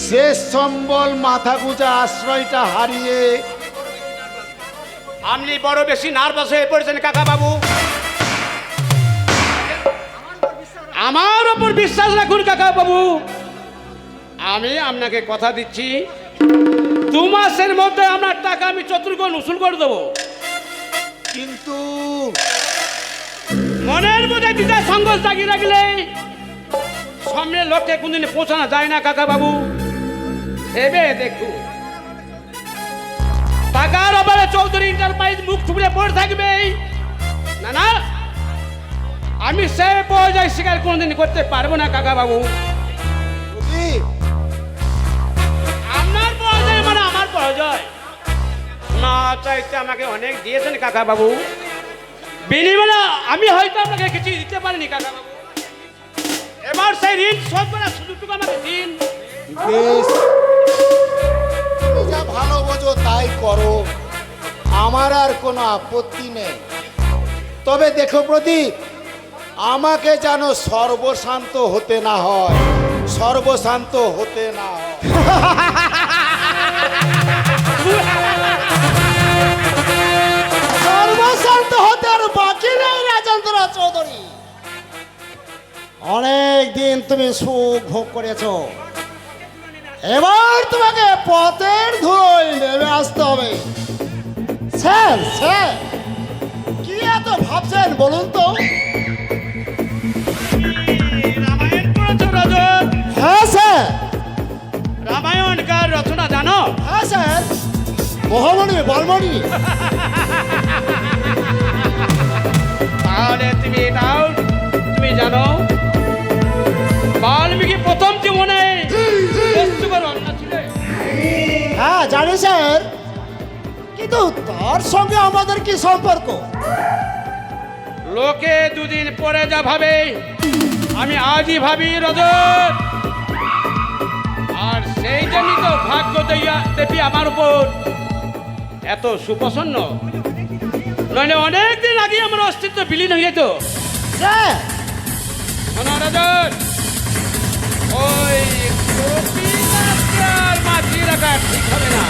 শেষ সম্বল মাথা গুঁজা আশ্রয়টা হারিয়ে আপনি বড় বেশি নার্ভাস হয়ে পড়েছেন কাকা বাবু। আমার ওপর বিশ্বাস রাখুন কাকা বাবু, আমি আপনাকে কথা দিচ্ছি 2 মাসের মধ্যে আপনার টাকা আমি চতুর্গুণ উসুল করে দেবো। কিন্তু মনের মধ্যে দ্বিধা সংঘর্ষ জাগিয়ে রাখলে সামনের লক্ষ্যে কোনদিন পৌঁছানো যায় না কাকা বাবু। ভেবে দেখুন, টাকার অভাবে চৌধুরী এন্টারপ্রাইজ মুখ থুবড়ে পড়ে থাকবে না, না আমি সে পর্যায়ে শিকার কোনদিন করতে পারবো না কাকা বাবু। প্রদীপ, আপনার পর্যায়ে মানে আমার পর্যায় না চাইতে আমাকে অনেক দিয়েছেন কাকা বাবু, বিনিময়ে আমি হয়তো আপনাকে কিছু দিতে পারিনি কাকা বাবু। এবার সেই ঋণ শোধ করার সুযোগটুকু আমাকে দিন। বেশ, তুমি যা ভালো বোঝো তাই করো, আমার আর কোনো আপত্তি নেই। তবে দেখো প্রদীপ, আমাকে যেন সর্বশান্ত হতে না হয়, সর্বশান্ত হতে না হয়। সর্বশান্ত হতে আর বাকি নেই রাজেন্দ্র চৌধুরী। অনেক দিন তুমি সুখ ভোগ করেছো, এবার তোমাকে পথের ধুলোয় নেমে আসতে হবে। স্যার, স্যার কি এত ভাবছেন বলুন তো? রামায়ণ পড়েছো রজত? হ্যাঁ স্যার। রামায়ণ কার রচনা জানো? হ্যাঁ স্যার, মহামণি বলমণি। তাহলে তুমি এটাও তুমি জানো বাল্মীকি প্রথম জীবনে কষ্টকর অন্য ছিলেন। হ্যাঁ জানি স্যার, কিন্তু তার সঙ্গে আমাদের কি সম্পর্ক? লোকে দুদিন পরে যা ভাবে আমি আজই ভাবি রজত, আর সেই জন্যই তো ভাগ্য দেবী আমার উপর এত সুপ্রসন্ন, নইলে অনেকদিন আগে আমার অস্তিত্ব বিলীন হয়ে যেত। স্যার, শোনো রজত, ওই গোপীনাথকে আর বাঁচিয়ে রাখা ঠিক হবে না,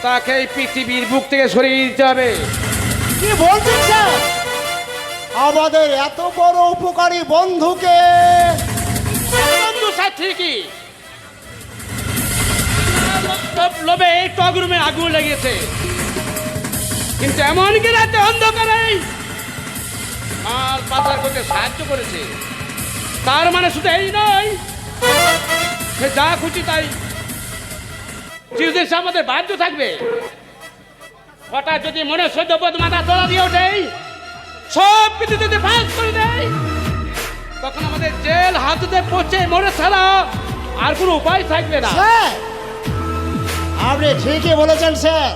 তাকে এই পৃথিবীর বুক থেকে সরিয়ে দিতে হবে। কি বলছেন স্যার? আমাদের এত বড় উপকারী বন্ধুকে? বন্ধু সাথী কি লোভে টক রুমে আগুন লেগেছে, কিন্তু এমনকি রাতে অন্ধকারে মাল পাচার করতে সাহায্য করেছে। তার মানে শুধু এই নয়, সে যা খুশি তাই চিরদিন সে আমাদের বাধ্য থাকবে। হঠাৎ যদি মনে সদ্যপদ মাথা তোলা দিয়ে ওঠে, সব কিছু যদি ফাঁস করে দেয়, তখন আমাদের জেল হাতুতে পচে মরে ছাড়া আর কোনো উপায় থাকবে না। স্যার, আপনি ঠিকই বলেছেন স্যার।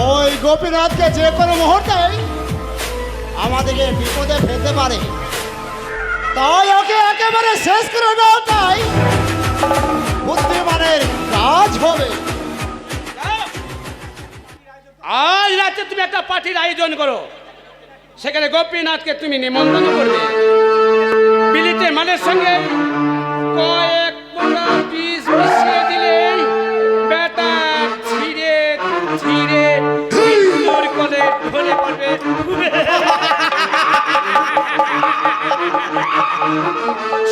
ওই গোপীনাথকে যে কোনো মুহূর্তে আমাদেরকে বিপদে ফেলতে পারে, তাই ওকে একেবারে শেষ করে দেওয়াটাই বুদ্ধিমানের কাজ হবে। আজ রাতে তুমি একটা পার্টির আয়োজন করো, সেখানে গোপীনাথকে তুমি নিমন্ত্রণ করবে। বিলিতে মানের সঙ্গে কয়েক পোনা বিষ মিশিয়ে দিলে বেটা ধীরে ধীরে মৃত্যুর কোলে ঢলে পড়বে।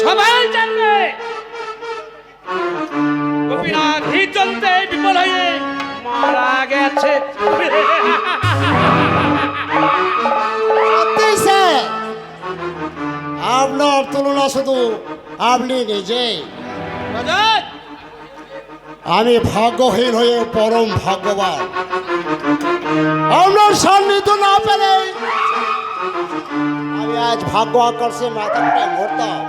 সবাই জানবে গোপীনাথ হৃদযন্ত্রে বিফল হয়ে মারা গেছে। সত্যি স্যার, আপনার তুলনা শুধু আপনি নিজেই। রজত, আমি ভাগ্যহীন হয়ে পরম ভাগ্যবান। আপনার সান্নিধ্য না পেলে আমি আজ ভাগ্য আকর্ষে মাথাটা ঘুরতাম।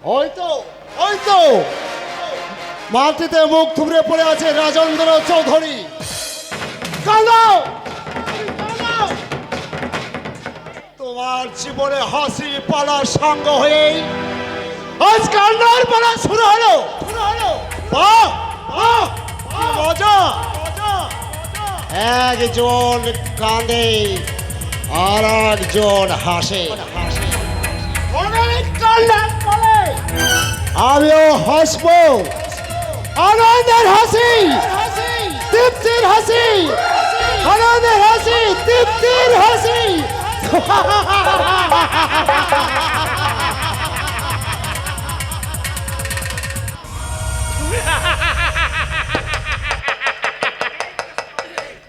হয়তো হয়তো মাটিতে মুখ থুবড়ে পড়ে আছে রাজেন্দ্র চৌধুরী। কালো তোমার জীবনে হাসি পালার সঙ্গ হয়ে আজ কান্নার পালা শুরু হলো। বাহ, বাহ, কি মজা! একজন কাঁদে আর একজন হাসে। অনেক কান্নার পরে আমিও হাসবো। আনন্দের হাসি, তৃপ্তির হাসি, আনন্দের হাসি, তৃপ্তির হাসি।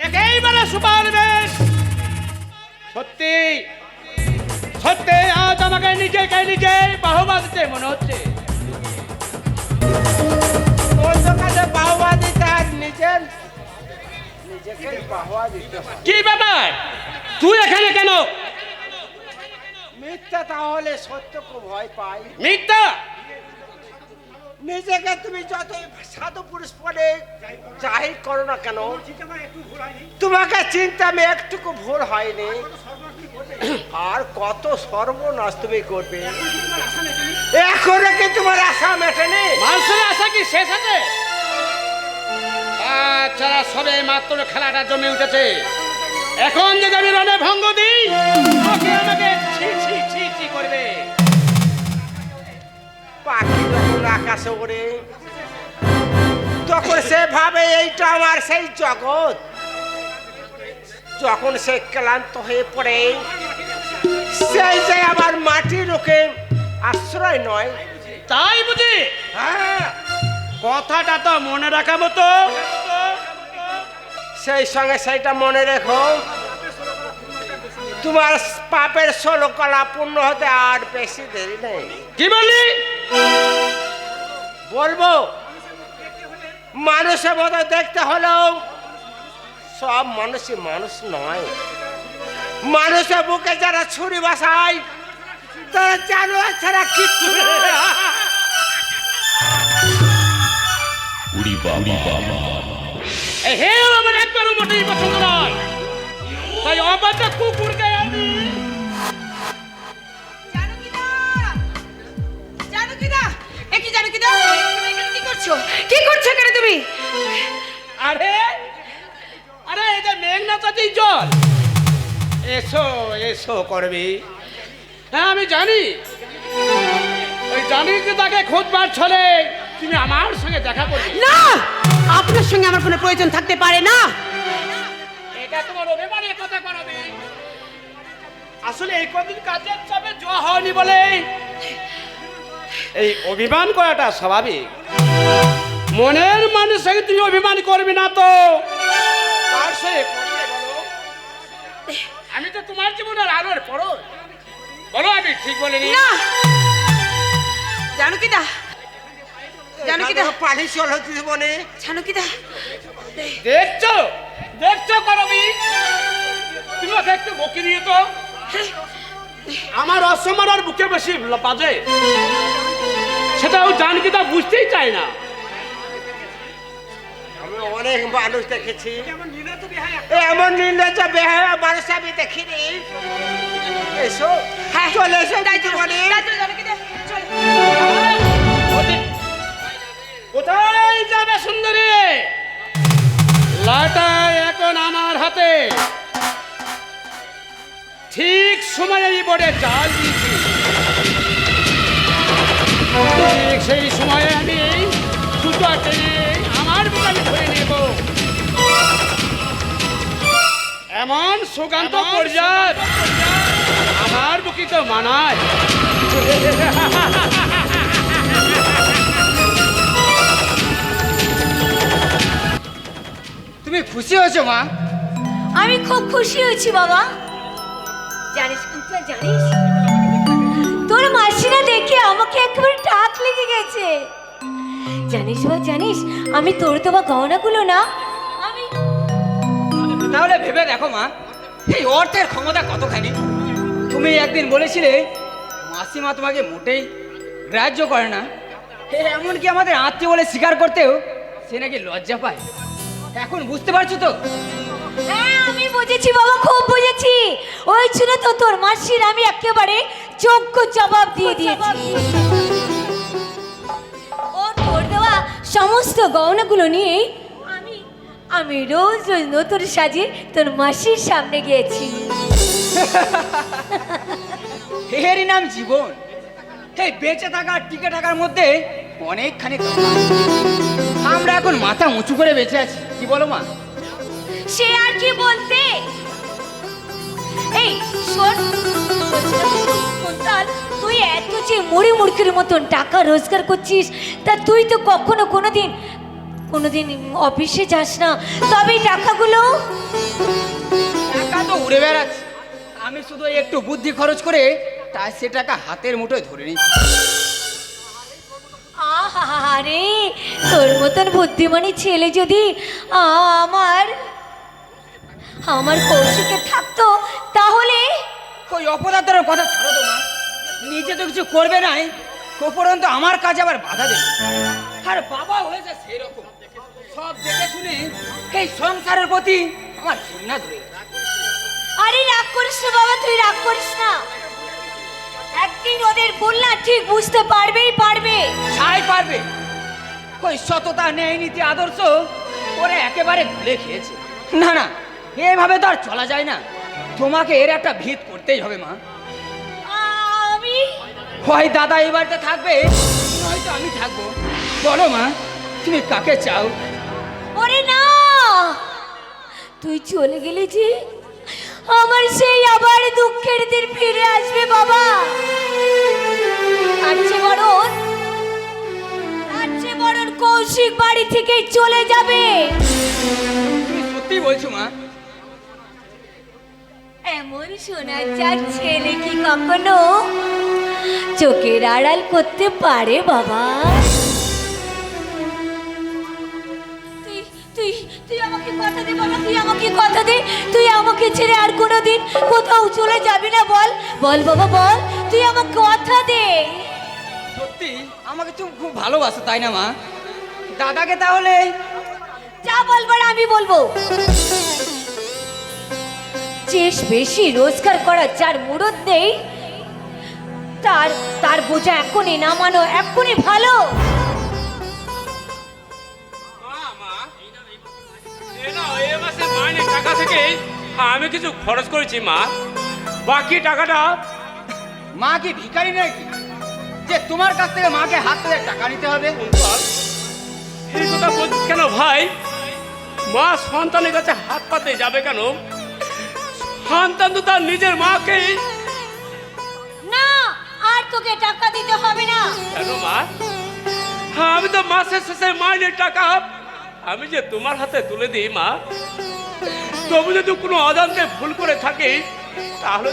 একেবারে সুপার বেশ। সত্যি সত্যি আজ আমাকে নিজেকে নিজে বাহবা দিতে মনে হচ্ছে। বাহবা দিতে আর নিজেকে বাহবা দিতে হয়। কি ব্যাপার, তুই এখানে কেন? মিথ্যা তাহলে সত্যকে ভয় পাই। মিথ্যা? নিজেকে তুমি যতই সাধু পুরুষ পরে জাহির করো না কেন, তোমাকে চিন্তা আমি একটুকু ভুল হয়নি। আর কত সর্বনাশ তুমি করবে, এখনো কি তোমার আশা মেটেনি? মানুষের আশা কি শেষ আছে? বাচ্চারা সবে মাত্র খেলাটা জমে উঠেছে। এখন যদি আমি রণে ভঙ্গ দিই, লোকে আমাকে ছি ছি ছি ছি করবে। পাখি যখন আকাশে ওড়ে তখন সে ভাবে এইটা আমার সেই জগৎ। যখন সে ক্লান্ত হয়ে পড়ে, সেই যে আবার মাটির ওকে আশ্রয় নয়। তাই বুঝি? হ্যাঁ, কথাটা তো মনে রাখা মতো। সেই সঙ্গে সেইটা মনে রেখো, তোমার পাপের 16 কলা পূর্ণ হতে আর বেশি দেরি নেই। কি বললি? বলবো, মানুষের মতো দেখতে হলেও সব মানুষই মানুষ নয়। মানুষের বুকে যারা ছুরি বসায় তারা জানোয়ার ছাড়া কিচ্ছু নয়। এই হে আমার একবারও মোটেই পছন্দ নয়। তাই অবাধা কুকুরকে আমি কি করছো এখানে তুমি? আরে আরে এই যে মেঘনা চাঁদির জল। এসো এসো করবি। হ্যাঁ আমি জানি, ওই জানি যে তাকে খোঁজবার ছলে তুমি আমার সঙ্গে দেখা করবে। না, আপনার সঙ্গে আমার কোনো প্রয়োজন থাকতে পারে না। এটা তোমার অভিমানের কথা করবি। আসলে এই কদিন কাজের চাপে জোয়া হয়নি বলে এই অভিমান করাটা স্বাভাবিক। মনের মানুষকে তুমি অভিমান করবি না তো কার সঙ্গে করবে বলো? আমি তো তোমার জীবনের আলোর পরশ। বলো আমি ঠিক বলিনি? না, জানকিদা, জানকিদা, পানি চলো জীবনে। জানকিদা, দেখছো দেখছো করবি, তুমি ওকে একটু বকি দিয়ে তো। আমার অসম্মান আর বুকে বেশি বাজে, সেটাও জানকিদা বুঝতেই চায় না। আমি অনেক মানুষ দেখেছি, এমন নির্লজ্জ বেহায়া মানুষ আমি দেখিনি। এসো, চলে এসো জীবনে। কোথায় যাবে সুন্দরী? লাটা এখন আমার হাতে। ঠিক সময়ে এই বোর্ডে জাল দিয়েছি। ঠিক সেই সময়ে আমি দুটো টেনে আমার বুকে ধরে নেব। এমন সুকান্ত পর্যায় আমার কার বুকি তো মানায়। তুমি খুশি হয়েছো মা? আমি খুব খুশি হয়েছি বাবা। জানিস কুন্তল, জানিস তোর মাসিরা দেখে আমাকে একেবারে টাক লেগে গেছে। জানিস বা জানিস, আমি তোর দেওয়া গহনাগুলো না আমি তাহলে ভেবে দেখো মা, এই অর্থের ক্ষমতা কতখানি। তুমি একদিন বলেছিলে মাসিমা তোমাকে মোটেই গ্রাহ্য করে না, এমনকি আমাদের আত্মীয় বলে স্বীকার করতেও সে নাকি লজ্জা পায়। এখন বুঝতে পারছো তো? হ্যাঁ, আমি বুঝেছি বাবা, খুব বুঝেছি। ওই ছিল তো তোর মাসির আমি একেবারে যোগ্য জবাব দিয়ে দিয়েছি। ও তোর দেওয়া সমস্ত গহনাগুলো নিয়ে আমি রোজ রোজ নতুন সাজে তোর মাসির সামনে গিয়েছি। এরই নাম জীবন। এই বেঁচে থাকা আর টিকে থাকার মধ্যে অনেকখানি তফাৎ। আমরা এখন মাথা উঁচু করে বেঁচে আছি, কি বলো মা? সে আর কি বলতে। এই শোন কুন্তল, তুই এত যে মুড়ি মুড়কির মতন টাকা রোজগার করছিস, তা তুই তো কখনো কোনোদিন অফিসে যাস না, তবে টাকাগুলো টাকা তো উড়ে বেড়াচ্ছে, আমি শুধু একটু বুদ্ধি খরচ করে তাই সে টাকা হাতের মুঠোয় ধরে নিচ্ছি। আরে তোর মতন বুদ্ধিমানী ছেলে যদি আমার কৌশিকে থাকতো তাহলে। ওই অপদার্থের কথা ছাড়ো তো মা, নিজে তো কিছু করবে নাই, উপরন্ত আমার কাজে আবার বাধা দেবে। আর বাবা হয়েছে সেরকম, সব দেখে শুনে এই সংসারের প্রতি আমার ঘৃণা ধরে গেছে। আরে রাগ করিস না বাবা, তুই রাগ করিস না। একদিন ওদের বললা ঠিক বুঝতে পারবেই পারবে। ছাই পারবে। ওই সততা, ন্যায়, নীতি, আদর্শ ওরা একেবারে ভুলে খেয়েছে। না না, এভাবে তো আর চলা যায় না। তোমাকে এর একটা ভিত করতেই হবে মা। আমি হয় দাদা এই বাড়িতে থাকবে, নয়তো আমি থাকবো। বলো মা, তুমি কাকে চাও? ওরে না, তুই চলে গেলে যে আমার সেই আবার দুঃখের দিন ফিরে আসবে বাবা। তার চেয়ে বরং কৌশিক বাড়ি থেকে চলে যাবে। তুমি সত্যি বলছো মা? এমন শোনা যাক ছেলে কি কখনো চোখের আড়াল করতে পারে বাবা? তুই আমাকে কথা দে বাবা, তুই আমাকে কথা দে, তুই আমাকে ছেড়ে আর কোনোদিন কোথাও চলে যাবি না। বল বল বাবা, বল, তুই আমাকে কথা দে। সত্যি আমাকে তুমি খুব ভালোবাসো, তাই না মা? দাদাকে তাহলে যা বলবার আমি বলবো। যে বেশি রোজগার করা যার মুরদ নেই, তার বোঝা এখনই নামানো এখনই ভালো। টাকা থেকে আমি কিছু খরচ করেছি মা, বাকি টাকাটা। মা কি ভিখারি নাকি যে তোমার কাছ থেকে মাকে হাত ধরে টাকা নিতে হবে? এই কথা বলছিস কেন ভাই? মা সন্তানের কাছে হাত পাতে যাবে কেন? সন্তান তো তার নিজের মাকে। না, আর তোকে টাকা দিতে হবে না। কেন মা? আমি তো মাসের শেষে মাইনের টাকা আমি যে তোমার হাতে তুলে দিই মা, তবু যদি কোনো অজান্তে ভুল করে থাকি তাহলে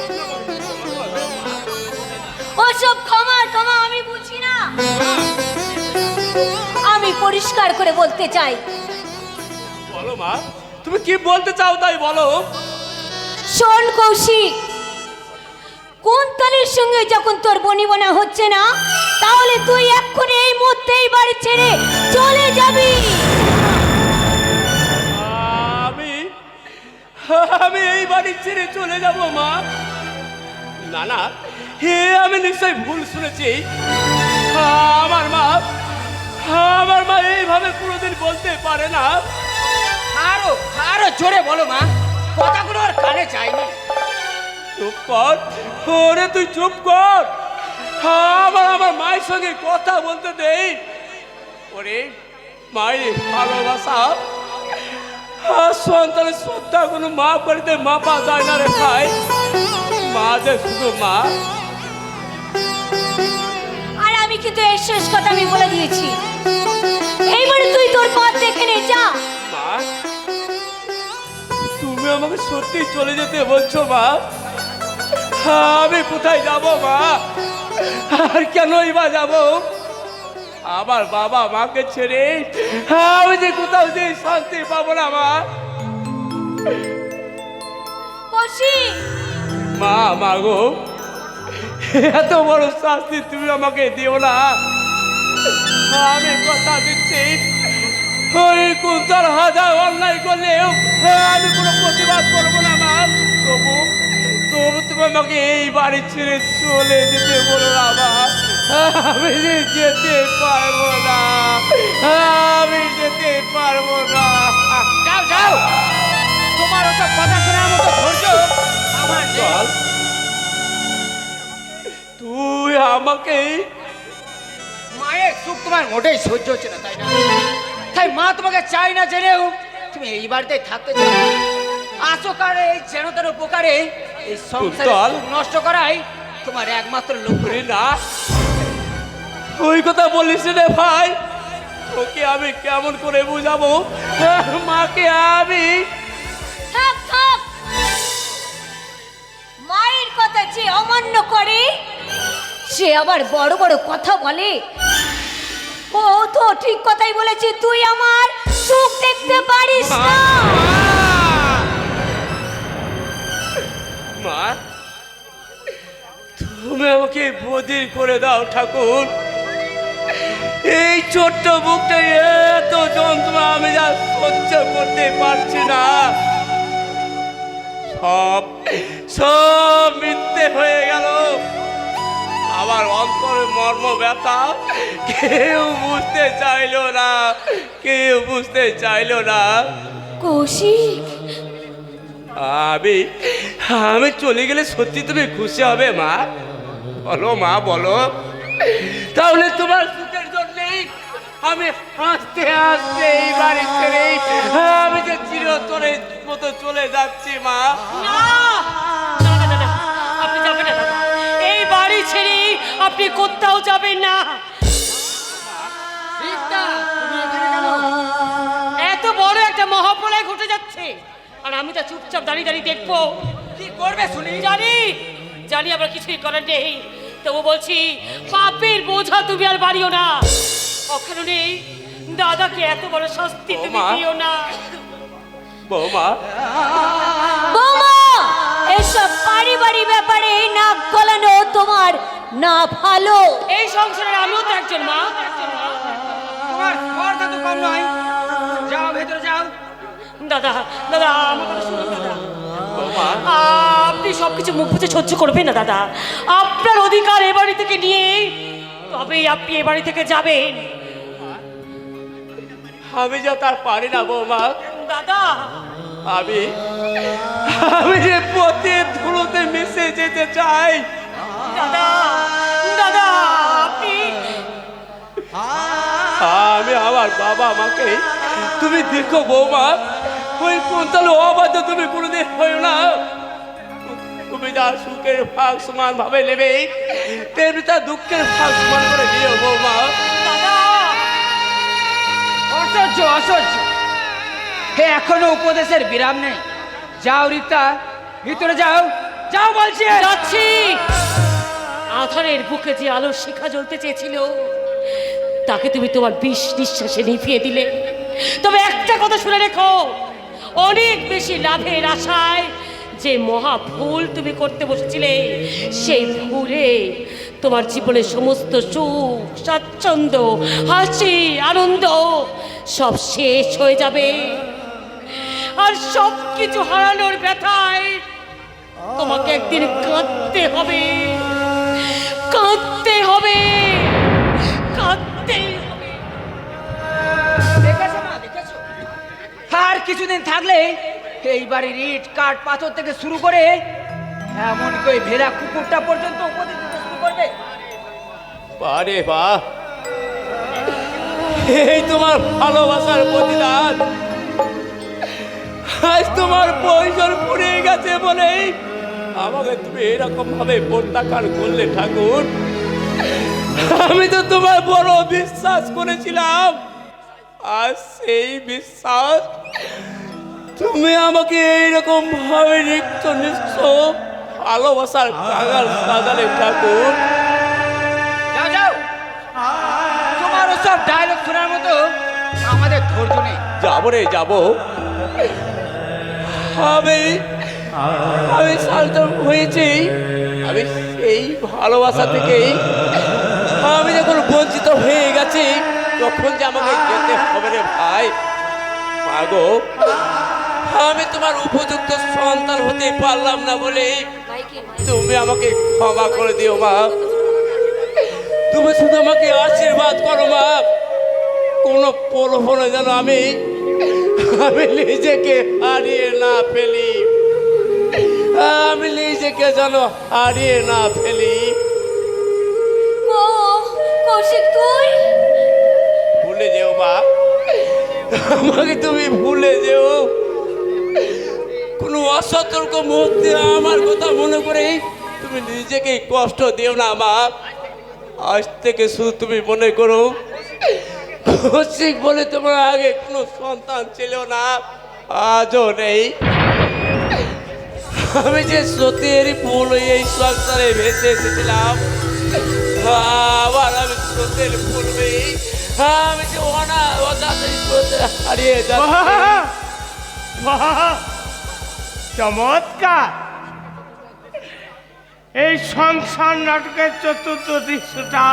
ওসব ক্ষমা আমি বুঝি না। আমি পরিষ্কার করে বলতে চাই। বলো মা, তুমি কি বলতে চাও তাই বলো। শোন কৌশিক, কুন্তলের সঙ্গে যখন তোর বনিবনা হচ্ছে না, তাহলে তুই এক্ষুনি এই মুহূর্তেই বাড়ি ছেড়ে চলে যাবি। আমি এই বাড়ি ছেড়ে চলে যাব মা? না না, আমি নিশ্চয়ই ভুল শুনেছি। আমার মা এইভাবে কোনোদিন বলতে পারে না। আরো জোরে বলো মা, কথাগুলো আর কানে যায়নি। চুপ কর, ওরে তুই চুপ কর। আমার মায়ের সঙ্গে কথা বলতে দেই। ওরে মায়ের ভালোবাসা সন্তানের শ্রদ্ধা কোনো মা বাড়িতে মাপা যায় না রে ভাই। মা যে শুধু মা। আর আমি কিন্তু এর শেষ কথা আমি বলে দিয়েছি, এইবারে তুই তোর পথ দেখে নে, যা। মা, তুমি আমাকে সত্যি চলে যেতে বলছো মা? আমি কোথায় যাব মা? আর কেনই বা যাব? আমার বাবা মাকে ছেড়ে আমি যে কোথাও যে শান্তি পাবো না মা। কৌশিক, মা, মা গো, এত বড় শাস্তি তুমি আমাকে দিও না। আমি কথা দিচ্ছি, ওই কুন্তল হাজার অন্যায় করলেও আমি কোনো প্রতিবাদ করবো না মা। তবু তবু তুমি আমাকে এই বাড়ি ছেড়ে চলে যেতে বলো না মা। আমি যে যেতে পারবো না, আমি যেতে পারবো না। যাও যাও, তোমার ওসব কথা শোনার মতো ধৈর্য আমার নেই। চল, তুই আমাকে মায়ের সুখ তোমার মোটেই সহ্য হচ্ছে না, তাই না? তাই মা তোমাকে চাই না জেনেও তুমি এই বাড়িতে থাকতে চাও। আসকারে এই যেন তেন উপকারে এই সংসার চল। নষ্ট করাই তোমার একমাত্র লক্ষ্য। ওরে না, ওই কথা বলিস রে ভাই। ওকে আমি কেমন করে বুঝাবো মাকে? আমি থাক থাক, মায়ের কথা যে অমান্য করে সে আবার বড় বড় কথা বলে। ও তো ঠিক কথাই বলেছে, তুই আমার সুখ দেখতে পারিস না। মা, তুমি আমাকে বদির করে দাও ঠাকুর। এই ছোট্ট বুকটা এত যন্ত্রণা আমি যা সহ্য করতে পারছি না। সব সব মিথ্যে হয়ে গেল। আমার অন্তরে মর্ম ব্যথা কেউ বুঝতে চাইলো না, কেউ বুঝতে চাইলো না। কৌশিক, আমি আমি চলে গেলে সত্যি তুমি খুশি হবে মা? বলো মা, বলো। তাহলে তোমার সুখের জন্যেই আমি হাসতে হাসতে এই বাড়ি ছেড়ে আমি যে চিরতরে মতো চলে যাচ্ছি মা। না, না, না, না, আপনি যাবেন না দাদা। এই বাড়ি ছেড়ে আপনি কোথাও যাবেন না। এত বড় একটা মহাপ্রলয় ঘটে যাচ্ছে আর আমি তা চুপচাপ দাঁড়িয়ে দাঁড়িয়ে দেখবো। কি করবে শুনি? জানি জানি আমরা কিছুই করার নেই, তবু বলছি পাপের বোঝা তুমি আর বাড়িও না। অকারণে দাদাকে এত বড় শাস্তি তুমি বৌমা। দিও না। বৌমা, বৌমা, এসব পারিবারিক ব্যাপারে নাক গলানো তোমার না ভালো। এই সংসারের আমিও তো একজন মা। তোমার স্পর্ধা তো কম নয়। যাও ভেতরে যাও। দাদা দাদা, আমার কথা শুনুন দাদা। বৌমা, আপনি সবকিছু মুখ বুঝে সহ্য করবেন না দাদা। আপনার অধিকার এ বাড়ি থেকে নিয়ে তবেই আপনি এ বাড়ি থেকে যাবেন। আমি যা তার পারি না বৌমা। দাদা, আমি আমি যে পথে ধুলোতে মিশে যেতে চাই। দাদা, দাদা, আপনি আমি আমার বাবা মাকে তুমি দেখো বৌমা, ওই কুন্তল অবাধ্য তুমি কোনোদিন হইও না। তুমি যা সুখের ভাগ সমান ভাবে নেবে তেমনি তার দুঃখের ভাগ সমান করে দিও বৌমা। দাদা, অসহ্য অসহ্য। হে, এখনো উপদেশের বিরাম নেই। যাও রিক্তা, ভিতরে যাও। যাও বলছি। যাচ্ছি। আধারের বুকে যে আলোর শিখা জ্বলতে চেয়েছিল তাকে তুমি তোমার বিষ নিঃশ্বাসে নিভিয়ে দিলে। তবে একটা কথা শুনে রেখো, অনেক বেশি লাভের আশায় যে মহা ভুল তুমি করতে বসেছিলে, সেই ভুলে তোমার জীবনের সমস্ত সুখ, স্বাচ্ছন্দ্য, হাসি, আনন্দ সব শেষ হয়ে যাবে। আর সব কিছু হারানোর ব্যথায় তোমাকে একদিন কাঁদতে হবে, কাঁদতে হবে, কাঁদতে হবে। দেখেছো মা, দেখেছো? আর কিছুদিন থাকলে এই বাড়ির ইট কাঠ পাথর থেকে শুরু করে এমন করে ভেড়া কুকুরটা পর্যন্ত উপদেশ দিতে শুরু করবে। আরে বাহ, এই তোমার ভালোবাসার প্রতিদান। আজ তোমার প্রয়োজন পড়ে গেছে বলেই আমাকে তুমি এরকম ভাবে প্রত্যাখ্যান করলে ঠাকুর? আমি তো তোমার বড় বিশ্বাস করেছিলাম, আর সেই বিশ্বাস তুমি আমাকে এইরকম ভাবে নিত্য নিঃস্ব ভালোবাসার কাগাল সাজালে ঠাকুর। যাও যাও, তোমার ওসব ডায়লগ শোনার মতো আমাদের ধৈর্য নেই। যাবো রে যাবো। আমি আমি সালতান হয়েছি, আমি সেই ভালোবাসা থেকেই আমি যখন বঞ্চিত হয়ে গেছি তখন যে আমাকে যেতে হবে রে ভাই। মাগো, আমি তোমার উপযুক্ত সন্তান হতে পারলাম না বলে তুমি আমাকে ক্ষমা করে দিও মা। তুমি শুধু আমাকে আশীর্বাদ করো মা, কোনো প্রলোভনে যেন আমি নিজেকে হারিয়ে না ফেলি, আমি নিজেকে যেন হারিয়ে না ফেলি। কৌশিক, তুই ভুলে যেও মা, আমাকে তুমি ভুলে যেও। কোনো অসতর্ক মুহূর্তে আমার কথা মনে করে তুমি নিজেকে কষ্ট দিও না মা। আজ থেকে শুধু তুমি মনে করো কৌশিক বলে তোমার আগে কোনো সন্তান ছিল না, আজও নেই। আমি যে স্রোতের ফুল এই সংসারে ভেসে এসেছিলাম, আবার আমি স্রোতের ফুল হয়ে আমি যে অনাথেই স্রোতে হারিয়ে যাচ্ছি। চমৎকার! এই সংসার নাটকের চতুর্থ দৃশ্যটা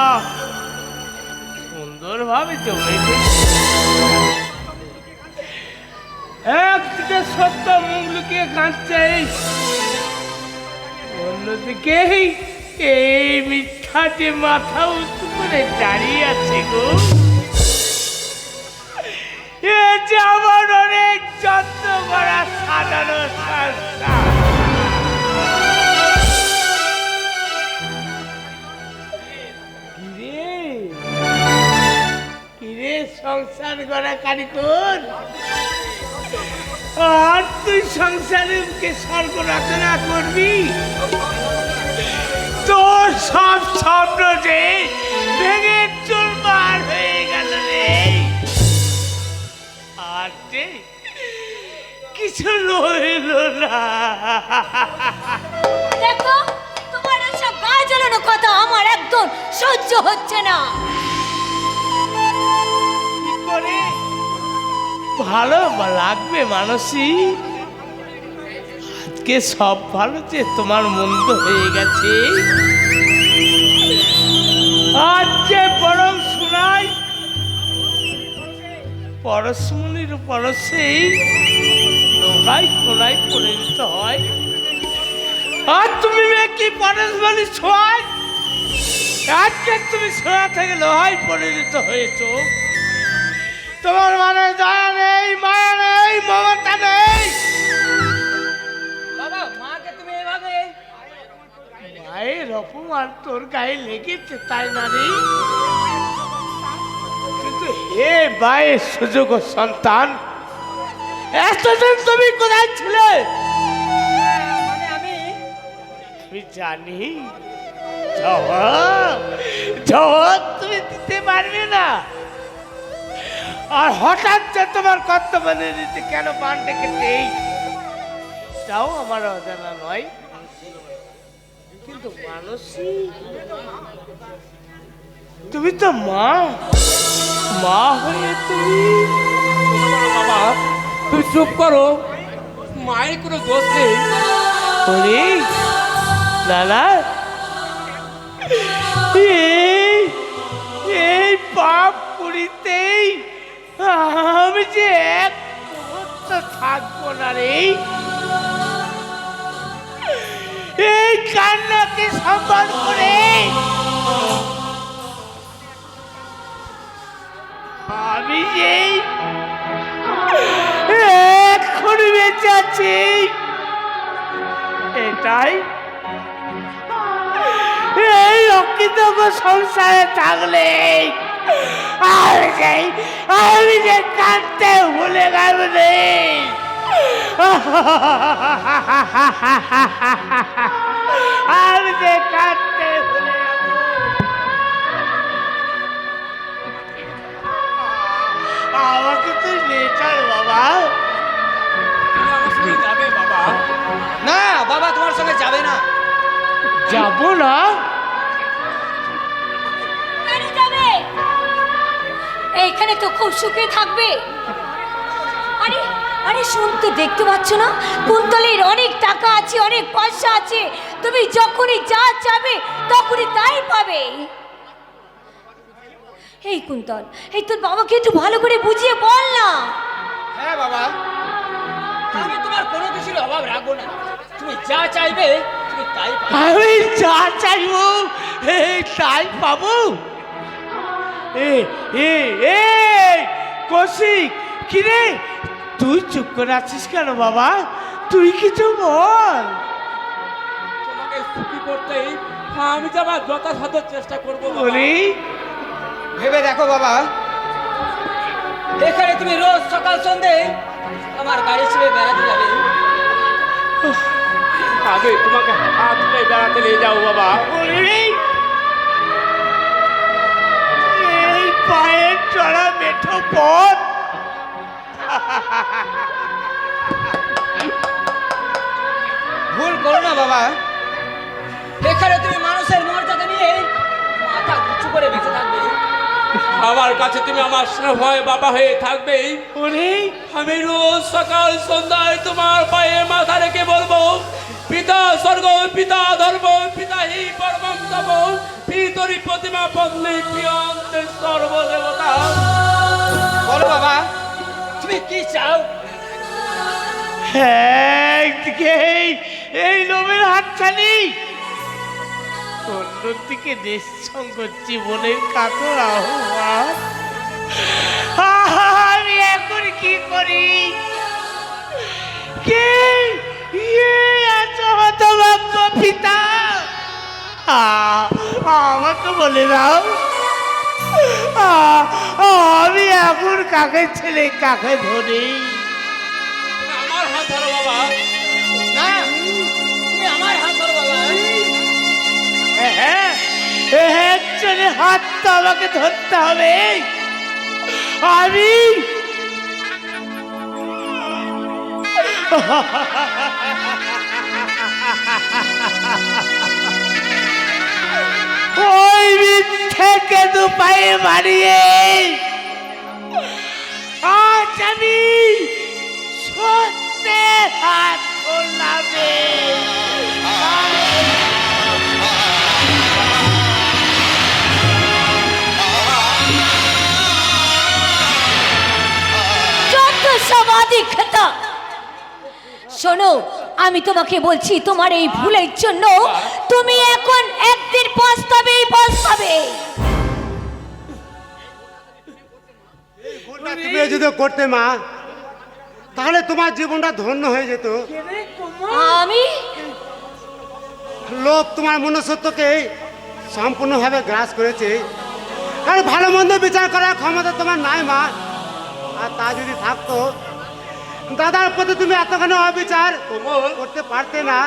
সুন্দরভাবে জমেছে। একদিকে সত্য মুখ লুকিয়ে কাঁদছে, অন্যদিকে এই মিথ্যা যে মাথা উঁচু করে দাঁড়িয়ে আছে গো। এ যে আমার অনেক যত্ন করা সাজানো সংসার। কিরে সংসার গড়া কারিগর, আর তুই সংসারকে স্বর্গ রচনা করবি? তোর সব স্বপ্ন যে ভেঙে চুরমার হয়ে গেল রে। আর যে কিছু রইল না। দেখো, তোমার এসব গায়ে জ্বালানো কথা আমার একদম সহ্য হচ্ছে না। কি করে ভালো লাগবে মানসী? আজকে সব ভালো যে তোমার মন্দ হয়ে গেছে। আজকে বরং শোনাই পরশমণির পরশেই লোহাই খোলাই পরিণত হয়। আর তুমি কি পরশমণি ছোঁয়ায়? আজকে তুমি সোনা থেকে লোহাই পরিণত হয়েছ। তোমার মানে দয়া নেই, মায়া নেই, মমতা নেই। বাবা, মাকে তুমি এভাবে মায়ের অপমান তোর গায়ে লেগেছে, তাই না রে? কিন্তু হে মায়ের সুযোগ ও সন্তান, এতদিন তুমি কোথায় ছিলে? মানে আমি আমি জানি জবাব তুমি দিতে পারবে না। আর হঠাৎ যে তোমার কর্তব্য নিতে কেন বান ডেকেছে তাও আমার অজানা নয়। কিন্তু মানসী, তুমি তো মা, মা হয়ে তুমি বাবা, তুমি চুপ করো, মায়ের কোনো দোষ নেই। না না, এই পাপ পুরিতেই আমি যে এক মুহূর্ত থাকবো না রে। এই কান্নাকে সম্মান করে আমি যেই এক্ষুনি বেঁচে আছি, এটাই এই অকৃতজ্ঞ সংসারে থাকলে আমি যে কাঁদতে ভুলে গেল রে। আমি যে কাঁদতে ভুলে যাবো। আমাকে তুই নিয়ে চল বাবা। তুমি আমার সঙ্গে যাবে বাবা? না বাবা তোমার সঙ্গে যাবে না। যাবো না? কেন যাবে? এইখানে তো খুব সুখে থাকবে। আরে আরে শুন তো, দেখতে পাচ্ছ না কুন্তলের অনেক টাকা আছে, অনেক পয়সা আছে। তুমি যখনই যা চাবে তখনই তাই পাবে। এই কুন্তল, এই তোর বাবাকে একটু ভালো করে বুঝিয়ে বল না। হ্যাঁ বাবা, আমি তোমার কোনো কিছুর অভাব রাখবো না। তুমি যা চাইবে তুমি তাই পাবে। আমি যা চাইবো তাই পাবো? এ এ এ কৌশিক, কিরে তুই চুপ করে আছিস কেন বাবা? তুই কিছু বল। তোমাকে সুখী করতেই আমি তো আমার যথাসাধ্য চেষ্টা করবো বাবা। বলি ভেবে দেখো বাবা, এখানে তুমি রোজ সকাল সন্ধে আমার গাড়ি ছেড়ে বেড়াতে যাবে। আমি তোমাকে হাত ধরে বেড়াতে নিয়ে যাবো বাবা। বলি এই পায়ের চড়া মেঠো পথ ভুল করো না বাবা, এখানে তুমি মানুষের মর্যাদা নিয়ে মাথা উঁচু করে বেঁচে থাকবে। আমার কাছে তুমি আমার ভয় বাবা হয়ে থাকবেই। বলি আমি রোজ সকাল সন্ধ্যায় তোমার পায়ে মাথা রেখে বলবো, পিতা স্বর্গ, পিতা ধর্ম, পিতা হি পরমম তব, পিতরি প্রতিমা পদ্মে প্রিয়ন্তে সর্বদেবতা। বলো বাবা, তুমি কি চাও? হ্যাঁ, একদিকে এই লোভের হাতছানি, অন্যদিকে নিঃসঙ্গ জীবনের কাতর আহ্বান। আমি এখন কি করি? কে আছো হতভাগ্য পিতা? আমাকে বলে দাও, আমি এখন কাকে ছেলে কাকে ধরি? আমার হাত ধরো বাবা। না, তুমি আমার হাত ধরো বাবা। একজনে হাত তো আমাকে ধরতে হবে। আমি ওই মিথ্যেকে দু পায়ে মারিয়ে আজ আমি সত্যে হাত ধরলামে। সমাধি খেতা শোনো, আমি তোমাকে বলছি, তোমার এই ভুলের জন্য তুমি এখন একদিন পস্তাবেই পস্তাবে। ভুলটা তুমি যদি করতে মা, তাহলে তোমার জীবনটা ধন্য হয়ে যেত। আমি লোভ তোমার মনুষ্যত্বকে সম্পূর্ণভাবে গ্রাস করেছে। আর ভালো মন্দ বিচার করার ক্ষমতা তোমার নাই মা। আর তা যদি থাকতো, দাদার প্রতি তুমি এতখানি অবিচার করতে পারতে না।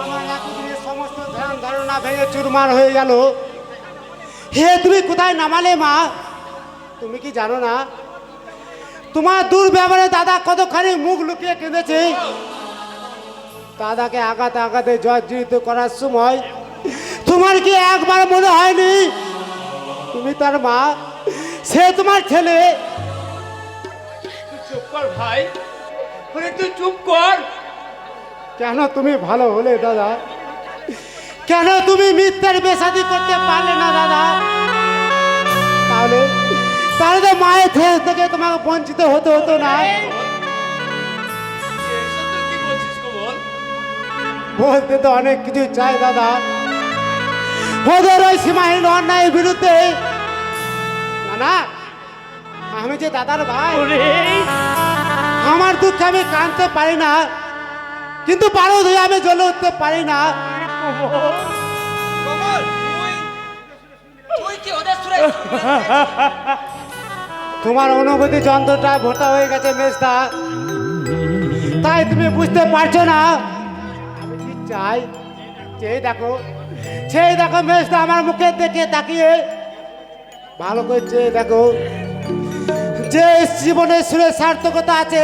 আমার এতদিনের সমস্ত ধ্যান ধারণা ভেঙে চুরমার হয়ে গেল। হে তুমি কোথায় নামালে মা? তুমি কি জানো না তোমার দুর্ব্যবহারে দাদা কতখানি মুখ লুকিয়ে কেঁদেছে? দাদাকে আঘাতে আঘাতে জর্জরিত করার সময় তোমার কি একবার মনে হয়নি তুমি তার মা, সে তোমার ছেলে? চুপ কর ভাই, তুই চুপ কর। কেন তুমি ভালো হলে দাদা? কেন তুমি মিথ্যার বেসাদি করতে পারলে না দাদা? তাহলে তাহলে তো মায়ের থেকে তোমাকে বঞ্চিত হতে হতো না। কি বলছিস কমল? বলতে তো অনেক কিছু চাই দাদা, ওদের ওই সীমাহীন অন্যায়ের বিরুদ্ধে। না না, আমি যে দাদার ভাই, আমার দুঃখে আমি কাঁদতে পারি না, কিন্তু বারো ধুয়ে আমি জ্বলে উঠতে পারি না। কমল, তুই কি ওদের সুরে তোমার অনুভূতি যন্ত্রটা ভোটা হয়ে গেছে মেজদা, তাই তুমি বুঝতে পারছো না আমি কি চাই। সেই দেখো মেজদা আমার মুখের দিকে তাকিয়ে ভালো করে দেখো, যে জীবনের সুরে সার্থকতা আছে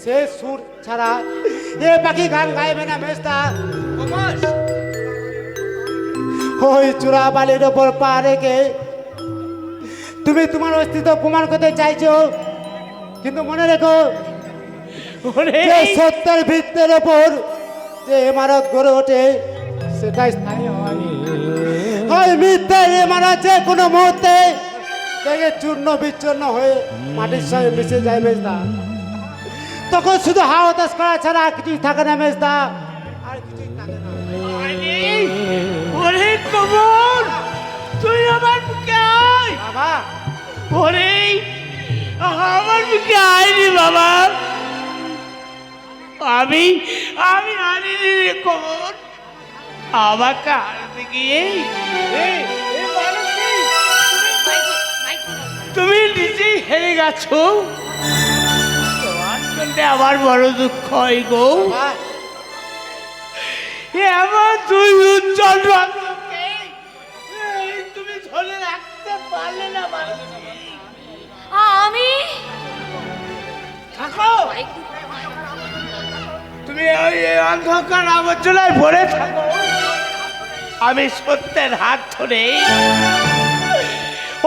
সে সুর ছাড়া এ পাখি গান গাইবে না মেজদা। ওই চূড়া বালির ওপর পা রেখে তুমি তোমার অস্তিত্ব প্রমাণ করতে চাইছো, কিন্তু মনে রেখো যে সত্যের ভিত্তির ওপর যে ইমারত গড়ে ওঠে সেটাই স্থায়ী হয়। ওই মিথ্যের ইমারত যে কোনো মুহূর্তে দেখে চূর্ণ বিচ্ছন্ন হয়ে মাটির সঙ্গে মিশে যায় মেজদা। তখন শুধু হাওতাস করা ছাড়া আর কিছুই থাকে না মেজদা, আর কিছুই থাকে না। ওরে কমল, তুই আমার বুকে আয়। বাবা ওরে আমার বুকে আয় রে বাবা। আমি আনিনি রে কমল, আমাকে আনতে গিয়ে তুমি নিজেই হেরে গেছো। তোমার জন্য আমার বড় দুঃখ হয় গো। বাবা, এমন দুই উজ্জ্বল রত্নকে তুমি ধরে রাখতে পারলে না আমি থাকো। তুমি ওই অন্ধকার আবর্জনায় ভরে থাকো, আমি সত্যের হাত ধরে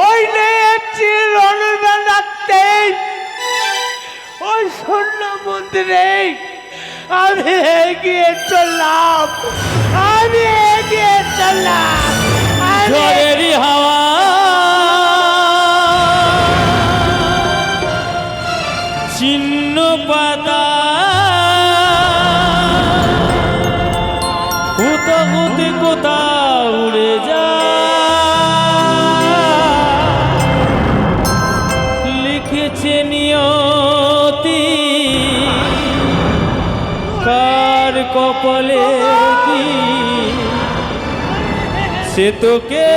ওই নেচির অনুমান রাখতে ওই শূন্য মন্দিরে আমি এগিয়ে চললাম, ঝড়েরই হাওয়া চিহ্ন পাতা হুতে কোথাও উড়ে যা, লিখেছে নিয়তি কার কপালে কি সে তোকে